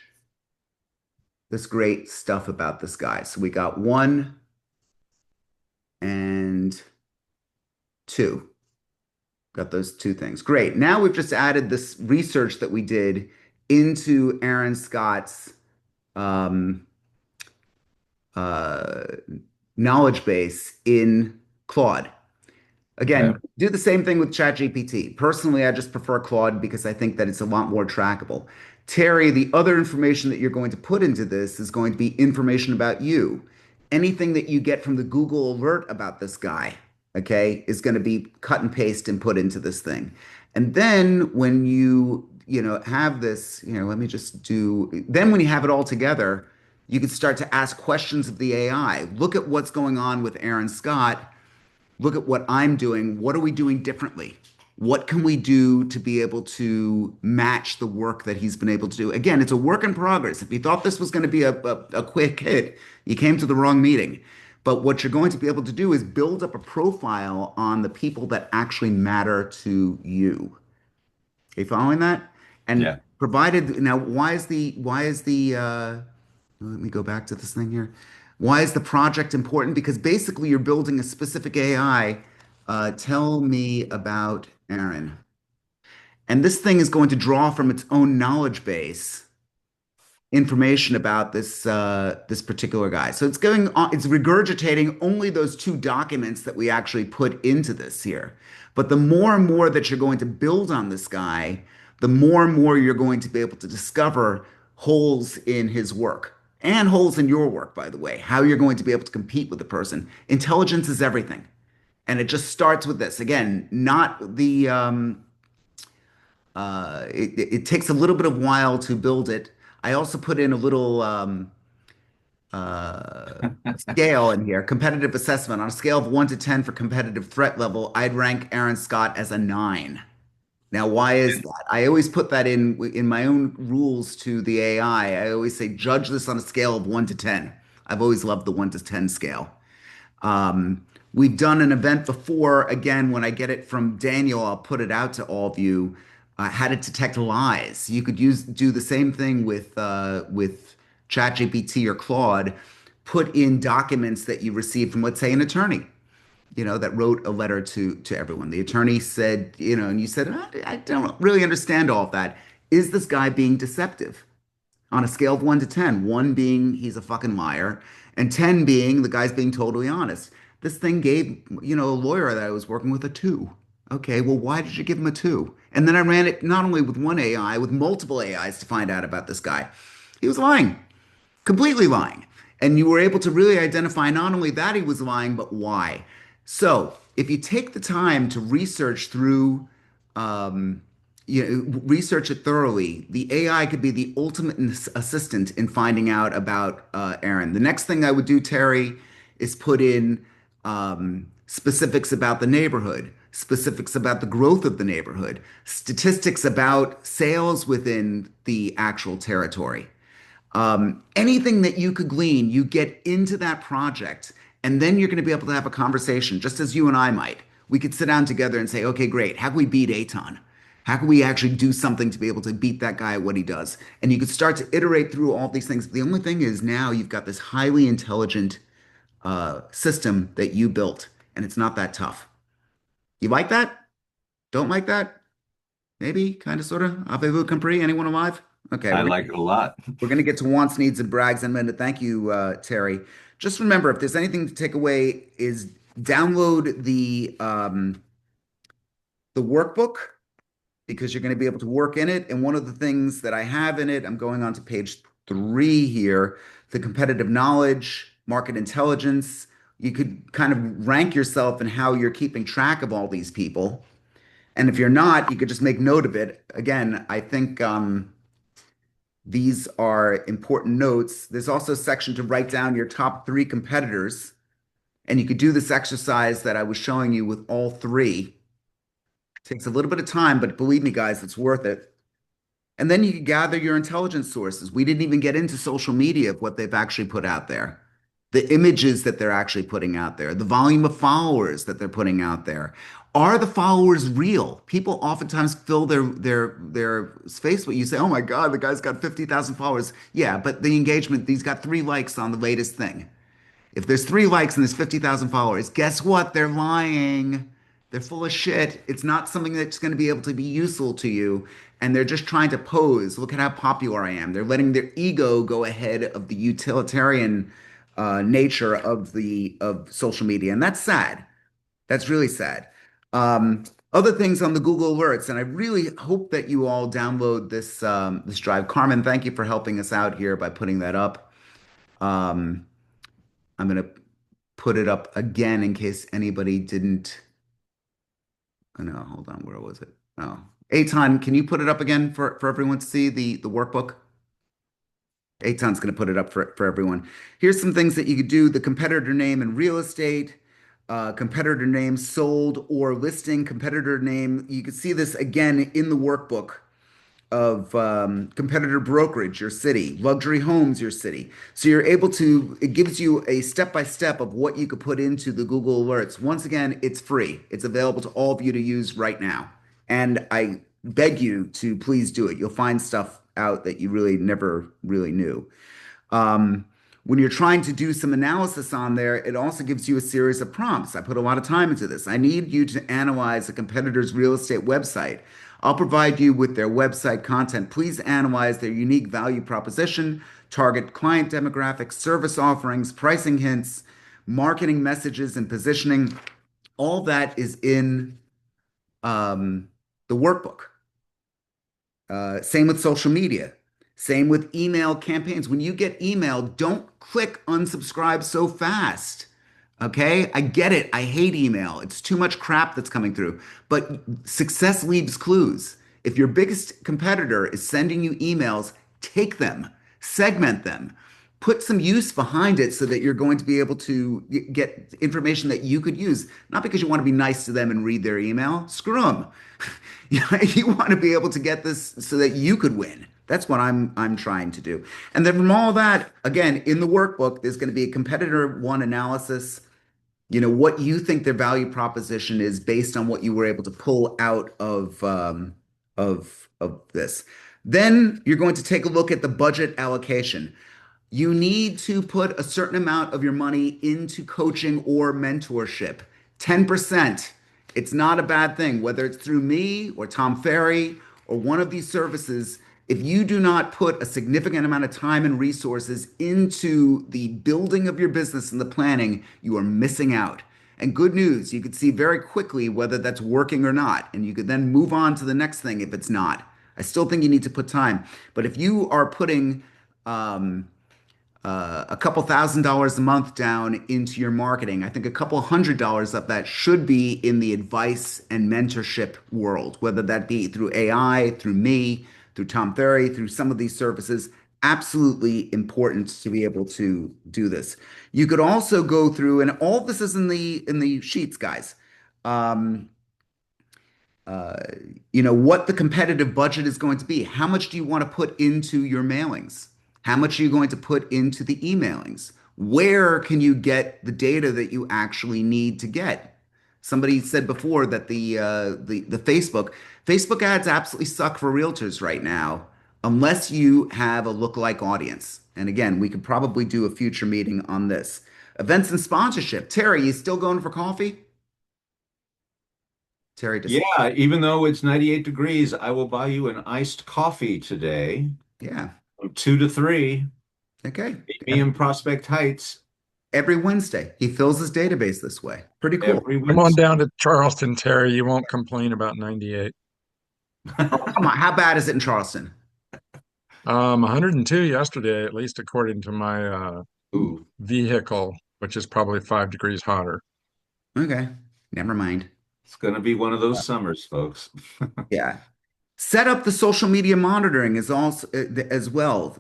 This great stuff about this guy. So we got 1 and 2. Got those 2 things. Great. Now we've just added this research that we did into Aaron Scott's knowledge base in Claude. Again, do the same thing with ChatGPT. Personally, I just prefer Claude because I think that it's a lot more trackable. Terry, the other information that you're going to put into this is going to be information about you. Anything that you get from the Google alert about this guy, okay, is going to be cut and paste and put into this thing. And then when you have this, let me just do, then when you have it all together, you can start to ask questions of the AI. Look at what's going on with Aaron Scott. Look at what I'm doing. What are we doing differently? What can we do to be able to match the work that he's been able to do? Again, it's a work in progress. If you thought this was going to be a quick hit, you came to the wrong meeting. But what you're going to be able to do is build up a profile on the people that actually matter to you. Are you following that? And provided, now, why is the, let me go back to this thing here. Why is the project important? Because basically you're building a specific AI. Tell me about Aaron. And this thing is going to draw from its own knowledge base information about this particular guy. So it's going on, it's regurgitating only those two documents that we actually put into this here. But the more and more that you're going to build on this guy, the more and more you're going to be able to discover holes in his work and holes in your work, by the way, how you're going to be able to compete with the person. Intelligence is everything. And it just starts with this. Again, not the it takes a little bit of while to build it. I also put in a little uh, scale in here, competitive assessment. On a scale of 1 to 10 for competitive threat level, I'd rank Aaron Scott as a 9. Now, why is that? I always put that in my own rules to the AI. I always say judge this on a scale of 1 to 10. I've always loved the 1 to 10 scale. We've done an event before. Again, when I get it from Daniel, I'll put it out to all of you. How to detect lies. You could do the same thing with ChatGPT or Claude. Put in documents that you received from, let's say, an attorney, that wrote a letter to everyone. The attorney said, and you said, I don't really understand all of that. Is this guy being deceptive? On a scale of 1 to 10, 1 being he's a fucking liar, and 10 being the guy's being totally honest. This thing gave, a lawyer that I was working with a 2. Okay, well, why did you give him a 2? And then I ran it not only with one AI, with multiple AIs to find out about this guy. He was lying, completely lying. And you were able to really identify not only that he was lying, but why. So if you take the time to research through research it thoroughly. The AI could be the ultimate assistant in finding out about Aaron. The next thing I would do, Terry, is put in specifics about the neighborhood, specifics about the growth of the neighborhood, statistics about sales within the actual territory. Anything that you could glean, you get into that project, and then you're going to be able to have a conversation, just as you and I might. We could sit down together and say, okay, great. How can we beat Aton? How can we actually do something to be able to beat that guy at what he does? And you could start to iterate through all these things. The only thing is now you've got this highly intelligent system that you built, and it's not that tough. You like that? Don't like that? Maybe, kind of, sort of. Avez-vous compris? Anyone alive? Okay, I like it a lot. we're going to get to wants, needs, and brags in a minute. Thank you, Terry. Just remember, if there's anything to take away, is download the workbook because you're going to be able to work in it. And one of the things that I have in it, I'm going on to page 3 here, the competitive knowledge, market intelligence. You could kind of rank yourself and how you're keeping track of all these people. And if you're not, you could just make note of it. Again, I think these are important notes. There's also a section to write down your top 3 competitors. And you could do this exercise that I was showing you with all 3. Takes a little bit of time, but believe me, guys, it's worth it. And then you can gather your intelligence sources. We didn't even get into social media of what they've actually put out there, the images that they're actually putting out there, the volume of followers that they're putting out there. Are the followers real? People oftentimes fill their space with you say, "Oh my God, the guy's got 50,000 followers." Yeah, but the engagement, he's got 3 likes on the latest thing. If there's 3 likes and there's 50,000 followers, guess what? They're lying. They're full of shit. It's not something that's going to be able to be useful to you. And they're just trying to pose. Look at how popular I am. They're letting their ego go ahead of the utilitarian nature of social media. And that's sad. That's really sad. Other things on the Google Alerts, and I really hope that you all download this drive. Carmen, thank you for helping us out here by putting that up. I'm going to put it up again in case anybody didn't. Oh, no, hold on. Where was it? Oh, Eitan, can you put it up again for everyone to see the workbook? Eitan's going to put it up for everyone. Here's some things that you could do. The competitor name in real estate, competitor name sold or listing, competitor name. You can see this again in the workbook of competitor brokerage, your city, luxury homes, your city. So you're able to, it gives you a step-by-step of what you could put into the Google Alerts. Once again, it's free. It's available to all of you to use right now. And I beg you to please do it. You'll find stuff out that you really never really knew. When you're trying to do some analysis on there, it also gives you a series of prompts. I put a lot of time into this. I need you to analyze a competitor's real estate website. I'll provide you with their website content. Please analyze their unique value proposition, target client demographics, service offerings, pricing hints, marketing messages, and positioning. All that is in the workbook. Same with social media. Same with email campaigns. When you get email, don't click unsubscribe so fast. Okay? I get it. I hate email. It's too much crap that's coming through. But success leaves clues. If your biggest competitor is sending you emails, take them, segment them, put some use behind it so that you're going to be able to get information that you could use. Not because you want to be nice to them and read their email. Screw them. You want to be able to get this so that you could win. That's what I'm trying to do. And then from all that, again, in the workbook, there's going to be a competitor one analysis, what you think their value proposition is based on what you were able to pull out of this. Then you're going to take a look at the budget allocation. You need to put a certain amount of your money into coaching or mentorship. 10%. It's not a bad thing, whether it's through me or Tom Ferry or one of these services. If you do not put a significant amount of time and resources into the building of your business and the planning, you are missing out. And good news, you could see very quickly whether that's working or not. And you could then move on to the next thing if it's not. I still think you need to put time. But if you are putting a couple $1,000s a month down into your marketing, I think a couple $100s of that should be in the advice and mentorship world, whether that be through AI, through me, through Tom Ferry, through some of these services. Absolutely important to be able to do this. You could also go through, and all this is in the sheets, guys. What the competitive budget is going to be. How much do you want to put into your mailings? How much are you going to put into the emailings? Where can you get the data that you actually need to get? Somebody said before that the Facebook ads absolutely suck for realtors right now, unless you have a lookalike audience. And again, we could probably do a future meeting on this. Events and sponsorship. Terry, you still going for coffee? Terry, just Yeah, even though it's 98 degrees, I will buy you an iced coffee today yeah. from 2 to 3. Okay. Meet me in Prospect Heights Every Wednesday. He fills his database this way. Pretty cool. every Come on Wednesday. down to Charleston, Terry. You won't complain about 98. Oh, come on. How bad is it in Charleston? 102 yesterday, at least according to my Ooh, vehicle, which is probably 5 degrees hotter. Okay. Never mind. it's going to be one of those summers, folks. Yeah. Set up the social media monitoring is also as well.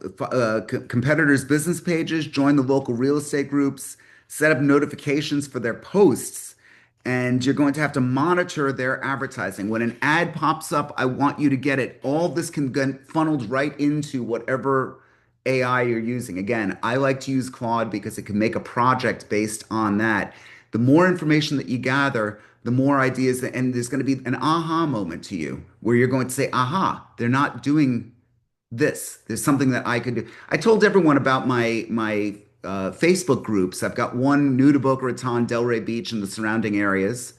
Competitors' business pages, join the local real estate groups, set up notifications for their posts, and you're going to have to monitor their advertising. When an ad pops up, I want you to get it. All this can get funneled right into whatever AI you're using. Again, I like to use Claude because it can make a project based on that. The more information that you gather, the more ideas, and there's going to be an aha moment to you where you're going to say, aha, they're not doing this. There's something that I could do. I told everyone about my Facebook groups. I've got one new to Boca Raton, Delray Beach, and the surrounding areas.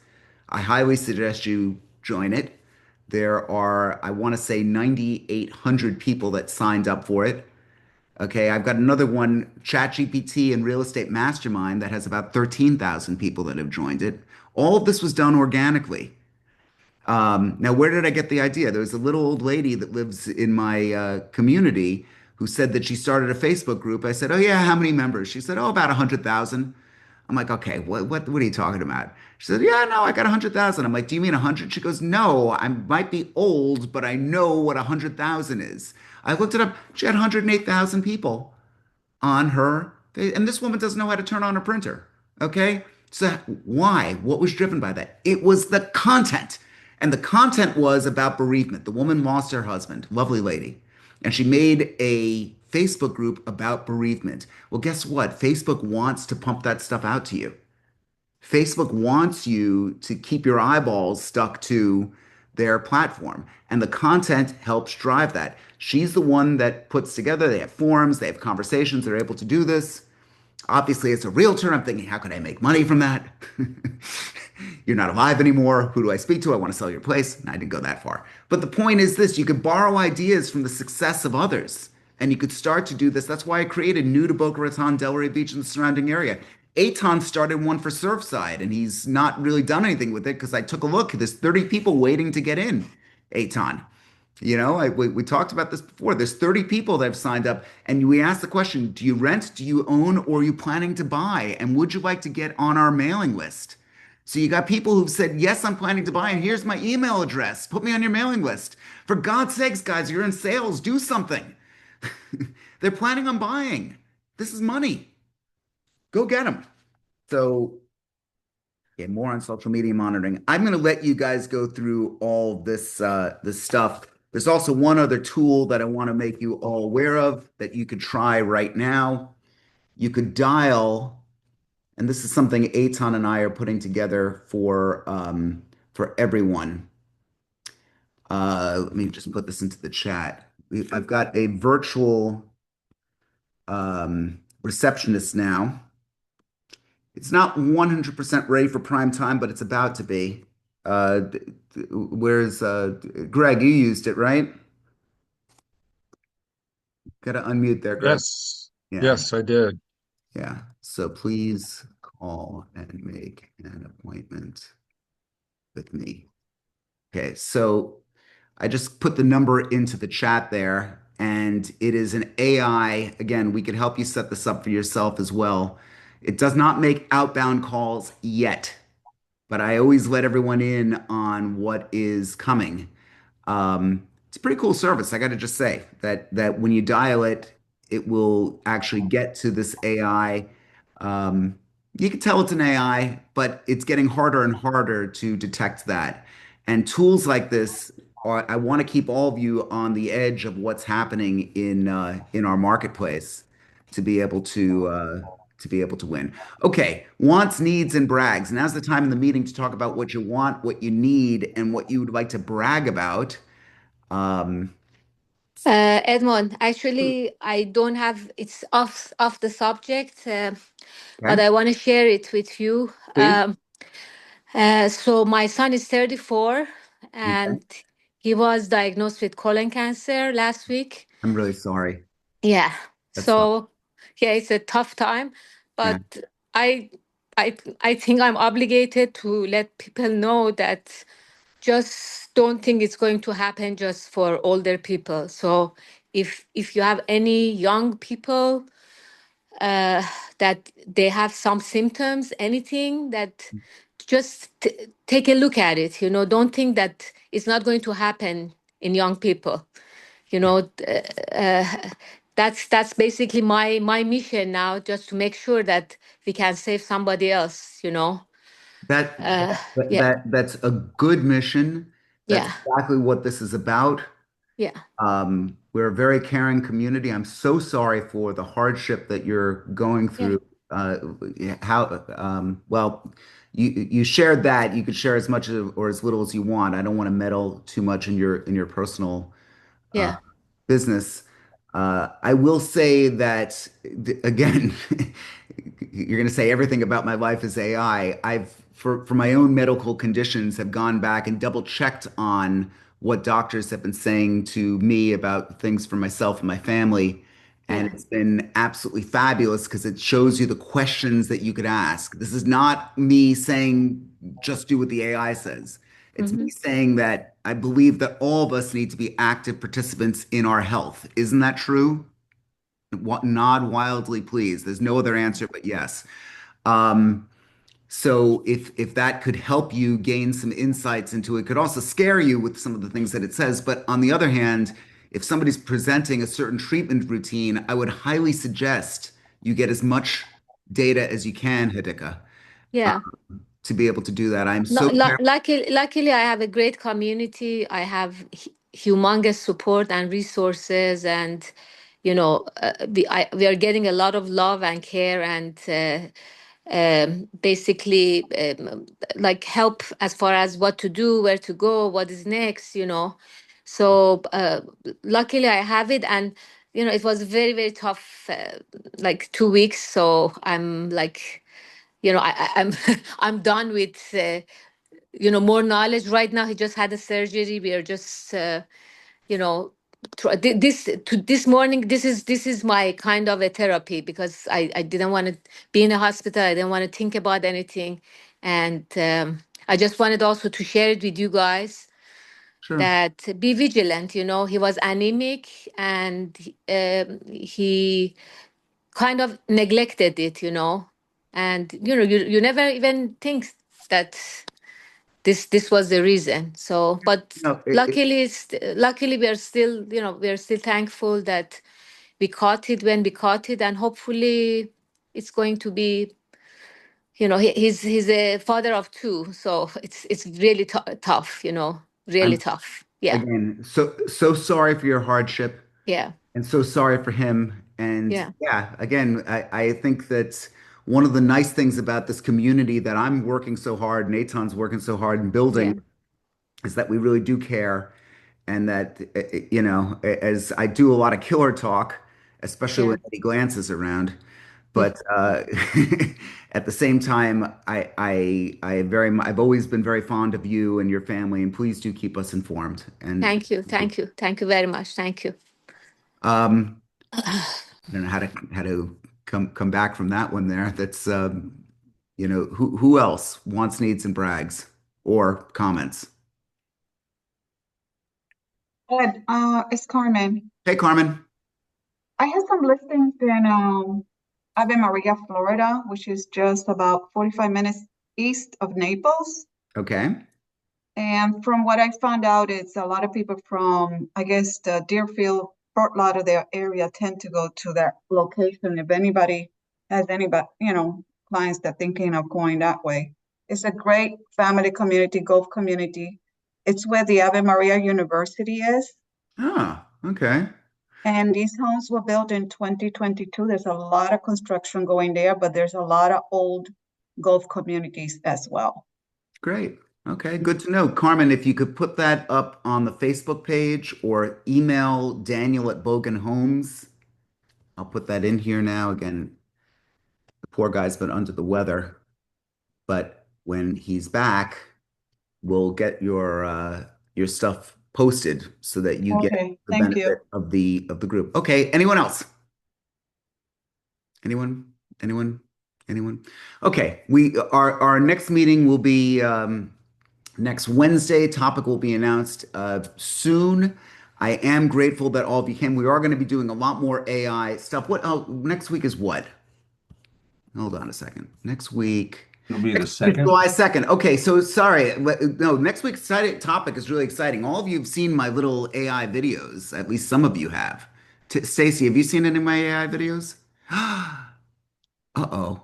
I highly suggest you join it. There are, I want to say, 9,800 people that signed up for it. Okay, I've got another one, ChatGPT and Real Estate Mastermind, that has about 13,000 people that have joined it. All of this was done organically. Now, where did I get the idea? There was a little old lady that lives in my community who said that she started a Facebook group. I said, "Oh yeah, how many members?" She said, "Oh, about 100,000." I'm like, "Okay, what are you talking about?" She said, "Yeah, no, I got 100,000." I'm like, "Do you mean 100?" She goes, "No, I might be old, but I know what 100,000 is." I looked it up. She had 108,000 people on her, and this woman doesn't know how to turn on a printer. Okay, so why? What was driven by that? It was the content, and the content was about bereavement. The woman lost her husband, lovely lady, and she made a Facebook group about bereavement. Well, guess what? Facebook wants to pump that stuff out to you. Facebook wants you to keep your eyeballs stuck to their platform, and the content helps drive that. She's the one that puts together, they have forums, they have conversations, they're able to do this. Obviously, as a realtor, I'm thinking, how can I make money from that? You're not alive anymore. Who do I speak to? I want to sell your place. And I didn't go that far. But the point is this, you could borrow ideas from the success of others. And you could start to do this. That's why I created New to Boca Raton, Delray Beach, and the surrounding area. Aton started one for Surfside, and he's not really done anything with it because I took a look. There's 30 people waiting to get in, Aton. We talked about this before. There's 30 people that have signed up, and we asked the question, do you rent, do you own, or are you planning to buy? And would you like to get on our mailing list? So you got people who've said, yes, I'm planning to buy, and here's my email address. Put me on your mailing list. For God's sakes, guys, you're in sales, do something. They're planning on buying. This is money. Go get them. So yeah, more on social media monitoring. I'm going to let you guys go through all this stuff. There's also one other tool that I want to make you all aware of that you could try right now. You could dial, and this is something Aton and I are putting together for everyone. Let me just put this into the chat. I've got a virtual receptionist now. It's not 100% ready for prime time, but it's about to be. Where's Greg? You used it, right? Got to unmute there, Greg. Yes. Yeah. Yes, I did. Yeah. So please call and make an appointment with me. Okay. So I just put the number into the chat there, and it is an AI. Again, we could help you set this up for yourself as well. It does not make outbound calls yet, but I always let everyone in on what is coming. It's a pretty cool service. I got to just say that when you dial it, it will actually get to this AI. You can tell it's an AI, but it's getting harder and harder to detect that. And tools like this are, I want to keep all of you on the edge of what's happening in our marketplace to be able to win. Okay, wants, needs, and brags. Now's the time in the meeting to talk about what you want, what you need, and what you would like to brag about. Um, Edmond, actually, I don't have, it's off the subject, but okay, I want to share it with you. please. So my son is 34 Okay. and he was diagnosed with colon cancer last week. I'm really sorry. Yeah. That's not, So yeah, it's a tough time, yeah. but I I think I'm obligated to let people know that just don't think it's going to happen just for older people. So if you have any young people uh, that they have some symptoms, anything that just take a look at it. Don't think that it's not going to happen in young people. You know, uh, that's basically my mission now, just to make sure that we can save somebody else. That Yeah, that's a good mission. That's yeah, exactly what this is about. yeah, We're a very caring community. I'm so sorry for the hardship that you're going yeah, through. Uh, well, you shared that. You could share as much or as little as you want. I don't want to meddle too much in your personal uh, yeah, business. I will say that again, you're going to say everything about my life is AI. I've for my own medical conditions have gone back and double checked on what doctors have been saying to me about things for myself and my family. And yeah. it's been absolutely fabulous because it shows you the questions that you could ask. This is not me saying just do what the AI says. It's me Hmm. saying that I believe that all of us need to be active participants in our health. Isn't that true? Nod wildly, please. There's no other answer but yes. Um, so if that could help you gain some insights into it, could also scare you with some of the things that it says. But on the other hand, if somebody's presenting a certain treatment routine, I would highly suggest you get as much data as you can, Hidika, uh, Yeah. to be able to do that. I'm No, so careful. luckily, I have a great community. I have humongous support and resources, and we are getting a lot of love and care, and basically like help as far as what to do, where to go, what is next. So luckily, I have it, and it was very, very tough, like 2 weeks. So I'm like, I'm I'm done with more knowledge right now. He just had a surgery. We are just you know this morning, this is my kind of a therapy, because I didn't want to be in a hospital. I didn't want to think about anything, and I just wanted also to share it with you guys, Sure. that be vigilant. He was anemic, and he kind of neglected it, and you never even think that this was the reason. So, but No, luckily we are still thankful that we caught it when we caught it, and hopefully it's going to be, he's a father of two, so it's really tough, really I'm tough. Yeah, again so sorry for your hardship, yeah, and so sorry for him. And yeah, yeah, again, I think that one of the nice things about this community that I'm working so hard, and Eitan's working so hard in yeah, building, is that we really do care, and that as I do a lot of killer talk, especially yeah. when Eddie Glantz is around, but at the same time, I've always been very fond of you and your family, and please do keep us informed. And Thank you very much. Thank you. um, I don't know how to come back from that one there. That's who else wants, needs, and brags or comments? Ed, it's Carmen. Hey, Carmen. I have some listings in Ave Maria, Florida, which is just about 45 minutes east of Naples. Okay. And from what I found out, it's a lot of people from, I guess, the Deerfield, Fort Lauderdale area tend to go to that location. If anybody has clients that thinking of going that way. It's a great family community, golf community. It's where the Ave Maria University is. Ah, okay. And these homes were built in 2022. There's a lot of construction going there, but there's a lot of old golf communities as well. Great. Okay, good to know. Carmen, if you could put that up on the Facebook page or email Daniel at Bogen Homes. I'll put that in here now. Again, the poor guy's been under the weather, but when he's back, we'll get your stuff posted so that you get Okay, the thank you. benefit of the group. Okay, anyone else? Anyone? Anyone? Anyone? Okay, our next meeting will be next Wednesday. Topic will be announced soon. I am grateful that all of you came. We are going to be doing a lot more AI stuff. Next week is what? Hold on a second. Next week. It'll be the Next week, 2nd. July 2nd. Okay, so sorry. No, next week's topic is really exciting. All of you have seen my little AI videos. At least some of you have. Stacy, have you seen any of my AI videos? Uh-oh.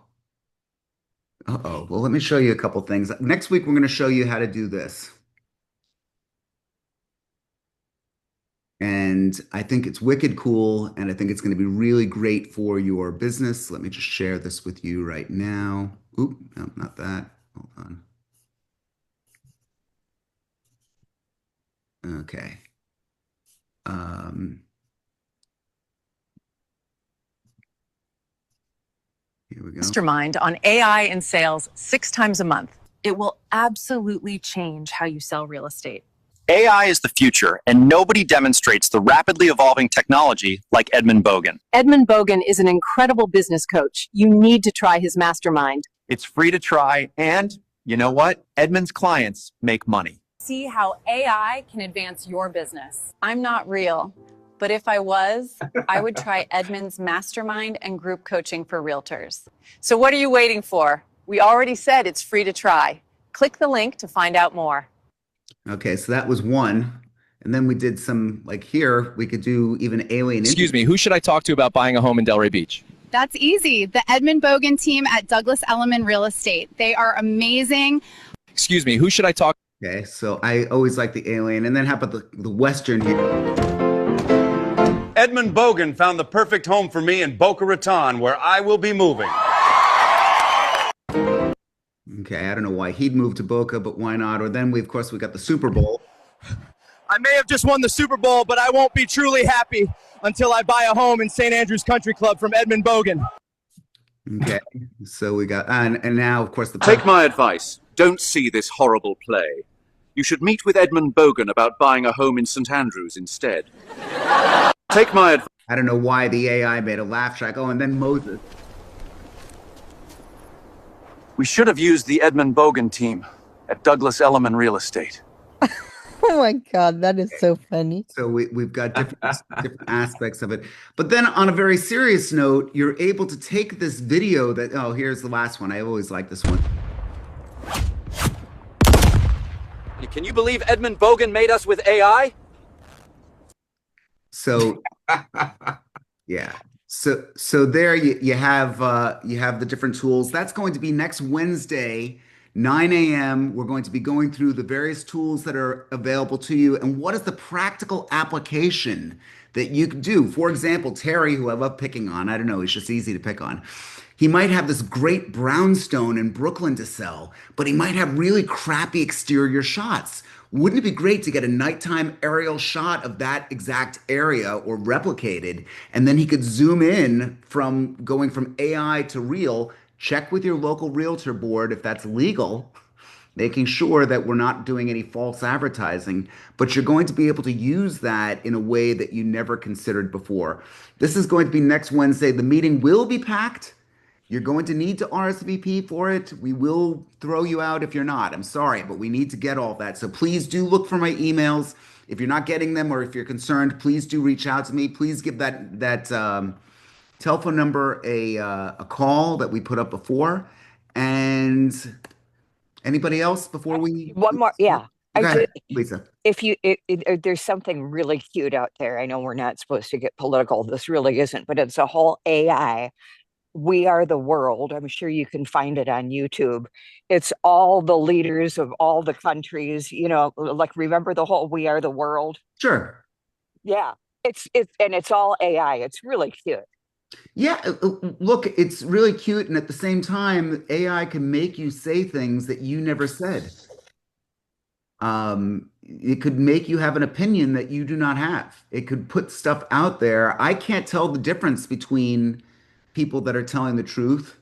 Uh-oh. Well, let me show you a couple things. Next week, we're going to show you how to do this. And I think it's wicked cool, and I think it's going to be really great for your business. Let me just share this with you right now. Oop, no, not that. Hold on. Okay. Here we go. Mastermind on AI and sales 6 times a month. It will absolutely change how you sell real estate. AI is the future, and nobody demonstrates the rapidly evolving technology like Edmund Bogen. Edmund Bogen is an incredible business coach. You need to try his mastermind. It's free to try, and you know what? Edmund's clients make money. See how AI can advance your business. I'm not real, but if I was, I would try Edmund's mastermind and group coaching for realtors. So what are you waiting for? We already said it's free to try. Click the link to find out more. Okay, so that was one. And then we did some, like here, we could do even alien. Excuse me, who should I talk to about buying a home in Delray Beach? That's easy. The Edmund Bogen team at Douglas Elliman Real Estate. They are amazing. Excuse me, who should I talk? Okay, so I always like the alien. And then how about the Western here? Edmund Bogen found the perfect home for me in Boca Raton, where I will be moving. Okay, I don't know why he'd move to Boca, but why not? Or then we got the Super Bowl. I may have just won the Super Bowl, but I won't be truly happy until I buy a home in St. Andrews Country Club from Edmund Bogen. Okay, so we got, and now, of course, Take my advice. Don't see this horrible play. You should meet with Edmund Bogen about buying a home in St. Andrews instead. Take my advice. I don't know why the AI made a laugh track. Oh, and then Moses. We should have used the Edmund Bogen team at Douglas Elliman Real Estate. Oh my God, that is so funny. So we've got different aspects of it. But then on a very serious note, you're able to take this video that, oh, here's the last one. I always like this one. Can you believe Edmund Bogen made us with AI? So, yeah. So there you have the different tools. That's going to be next Wednesday, 9 a.m. We're going to be going through the various tools that are available to you and what is the practical application that you can do. For example, Terry, who I love picking on, I don't know, he's just easy to pick on. He might have this great brownstone in Brooklyn to sell, but he might have really crappy exterior shots. Wouldn't it be great to get a nighttime aerial shot of that exact area or replicated, and then he could zoom in from going from AI to real, check with your local realtor board if that's legal, making sure that we're not doing any false advertising, but you're going to be able to use that in a way that you never considered before. This is going to be next Wednesday. The meeting will be packed. You're going to need to RSVP for it. We will throw you out if you're not. I'm sorry, but we need to get all that. So please do look for my emails. If you're not getting them or if you're concerned, please do reach out to me. Please give that telephone number a call that we put up before. And anybody else before we? One more, yeah. Go ahead, Lisa. If there's something really cute out there, I know we're not supposed to get political. This really isn't, but it's a whole AI. We Are the World. I'm sure you can find it on YouTube. It's all the leaders of all the countries, like remember the whole We Are the World? Sure. Yeah. It's all AI. It's really cute. Yeah, look, it's really cute. And at the same time, AI can make you say things that you never said. It could make you have an opinion that you do not have. It could put stuff out there. I can't tell the difference between people that are telling the truth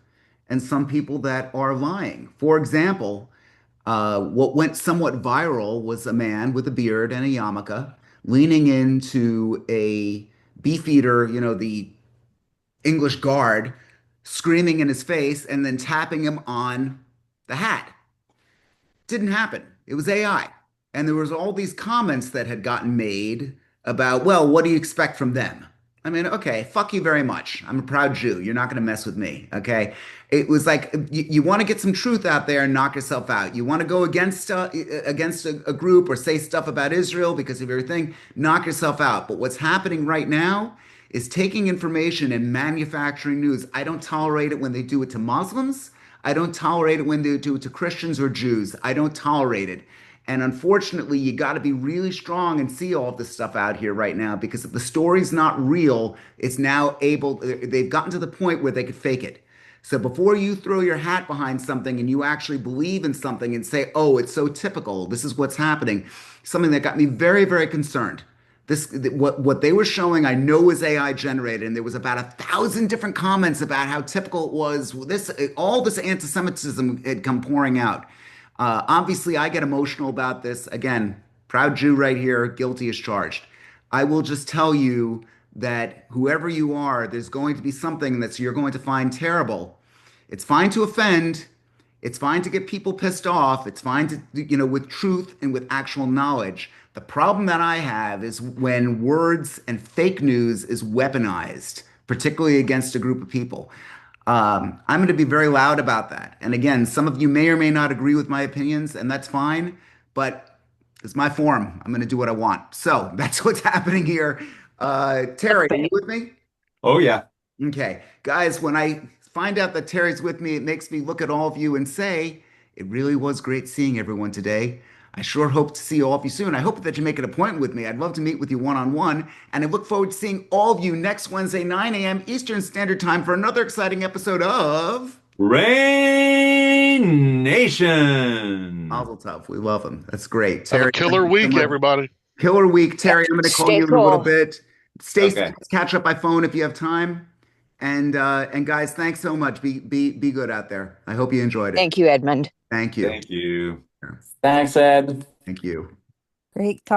and some people that are lying. For example, what went somewhat viral was a man with a beard and a yarmulke leaning into a beefeater, the English guard, screaming in his face and then tapping him on the hat. Didn't happen. It was AI. And there was all these comments that had gotten made about, well, what do you expect from them? I mean, okay, fuck you very much. I'm a proud Jew. You're not going to mess with me, okay? It was like you want to get some truth out there and knock yourself out. You want to go against a group or say stuff about Israel because of your thing, knock yourself out. But what's happening right now is taking information and manufacturing news. I don't tolerate it when they do it to Muslims. I don't tolerate it when they do it to Christians or Jews. I don't tolerate it. And unfortunately, you got to be really strong and see all of this stuff out here right now, because if the story's not real, it's now they've gotten to the point where they could fake it. So before you throw your hat behind something and you actually believe in something and say, oh, it's so typical, this is what's happening, something that got me very, very concerned. What they were showing, I know is AI generated, and there was about 1,000 different comments about how typical it was. All this anti-Semitism had come pouring out. Obviously, I get emotional about this. Again, proud Jew right here, guilty as charged. I will just tell you that whoever you are, there's going to be something that you're going to find terrible. It's fine to offend. It's fine to get people pissed off. It's fine to, with truth and with actual knowledge. The problem that I have is when words and fake news is weaponized, particularly against a group of people. I'm going to be very loud about that. And again, some of you may or may not agree with my opinions, and that's fine, but it's my forum. I'm going to do what I want. So that's what's happening here. Terry, are you with me? Oh, yeah. Okay. Guys, when I find out that Terry's with me, it makes me look at all of you and say, it really was great seeing everyone today. I sure hope to see all of you soon. I hope that you make an appointment with me. I'd love to meet with you one-on-one. And I look forward to seeing all of you next Wednesday, 9 a.m. Eastern Standard Time for another exciting episode of Rain Nation. Mazel tov. We love him. That's great. Have Terry, a killer week, everybody. Killer week. Terry, I'm going to call you in a little bit. Stacy, Okay. let's catch up by phone if you have time. And guys, thanks so much. Be good out there. I hope you enjoyed it. Thank you, Edmund. Thank you. Thank you. Thanks, Ed. Thank you. Great talk.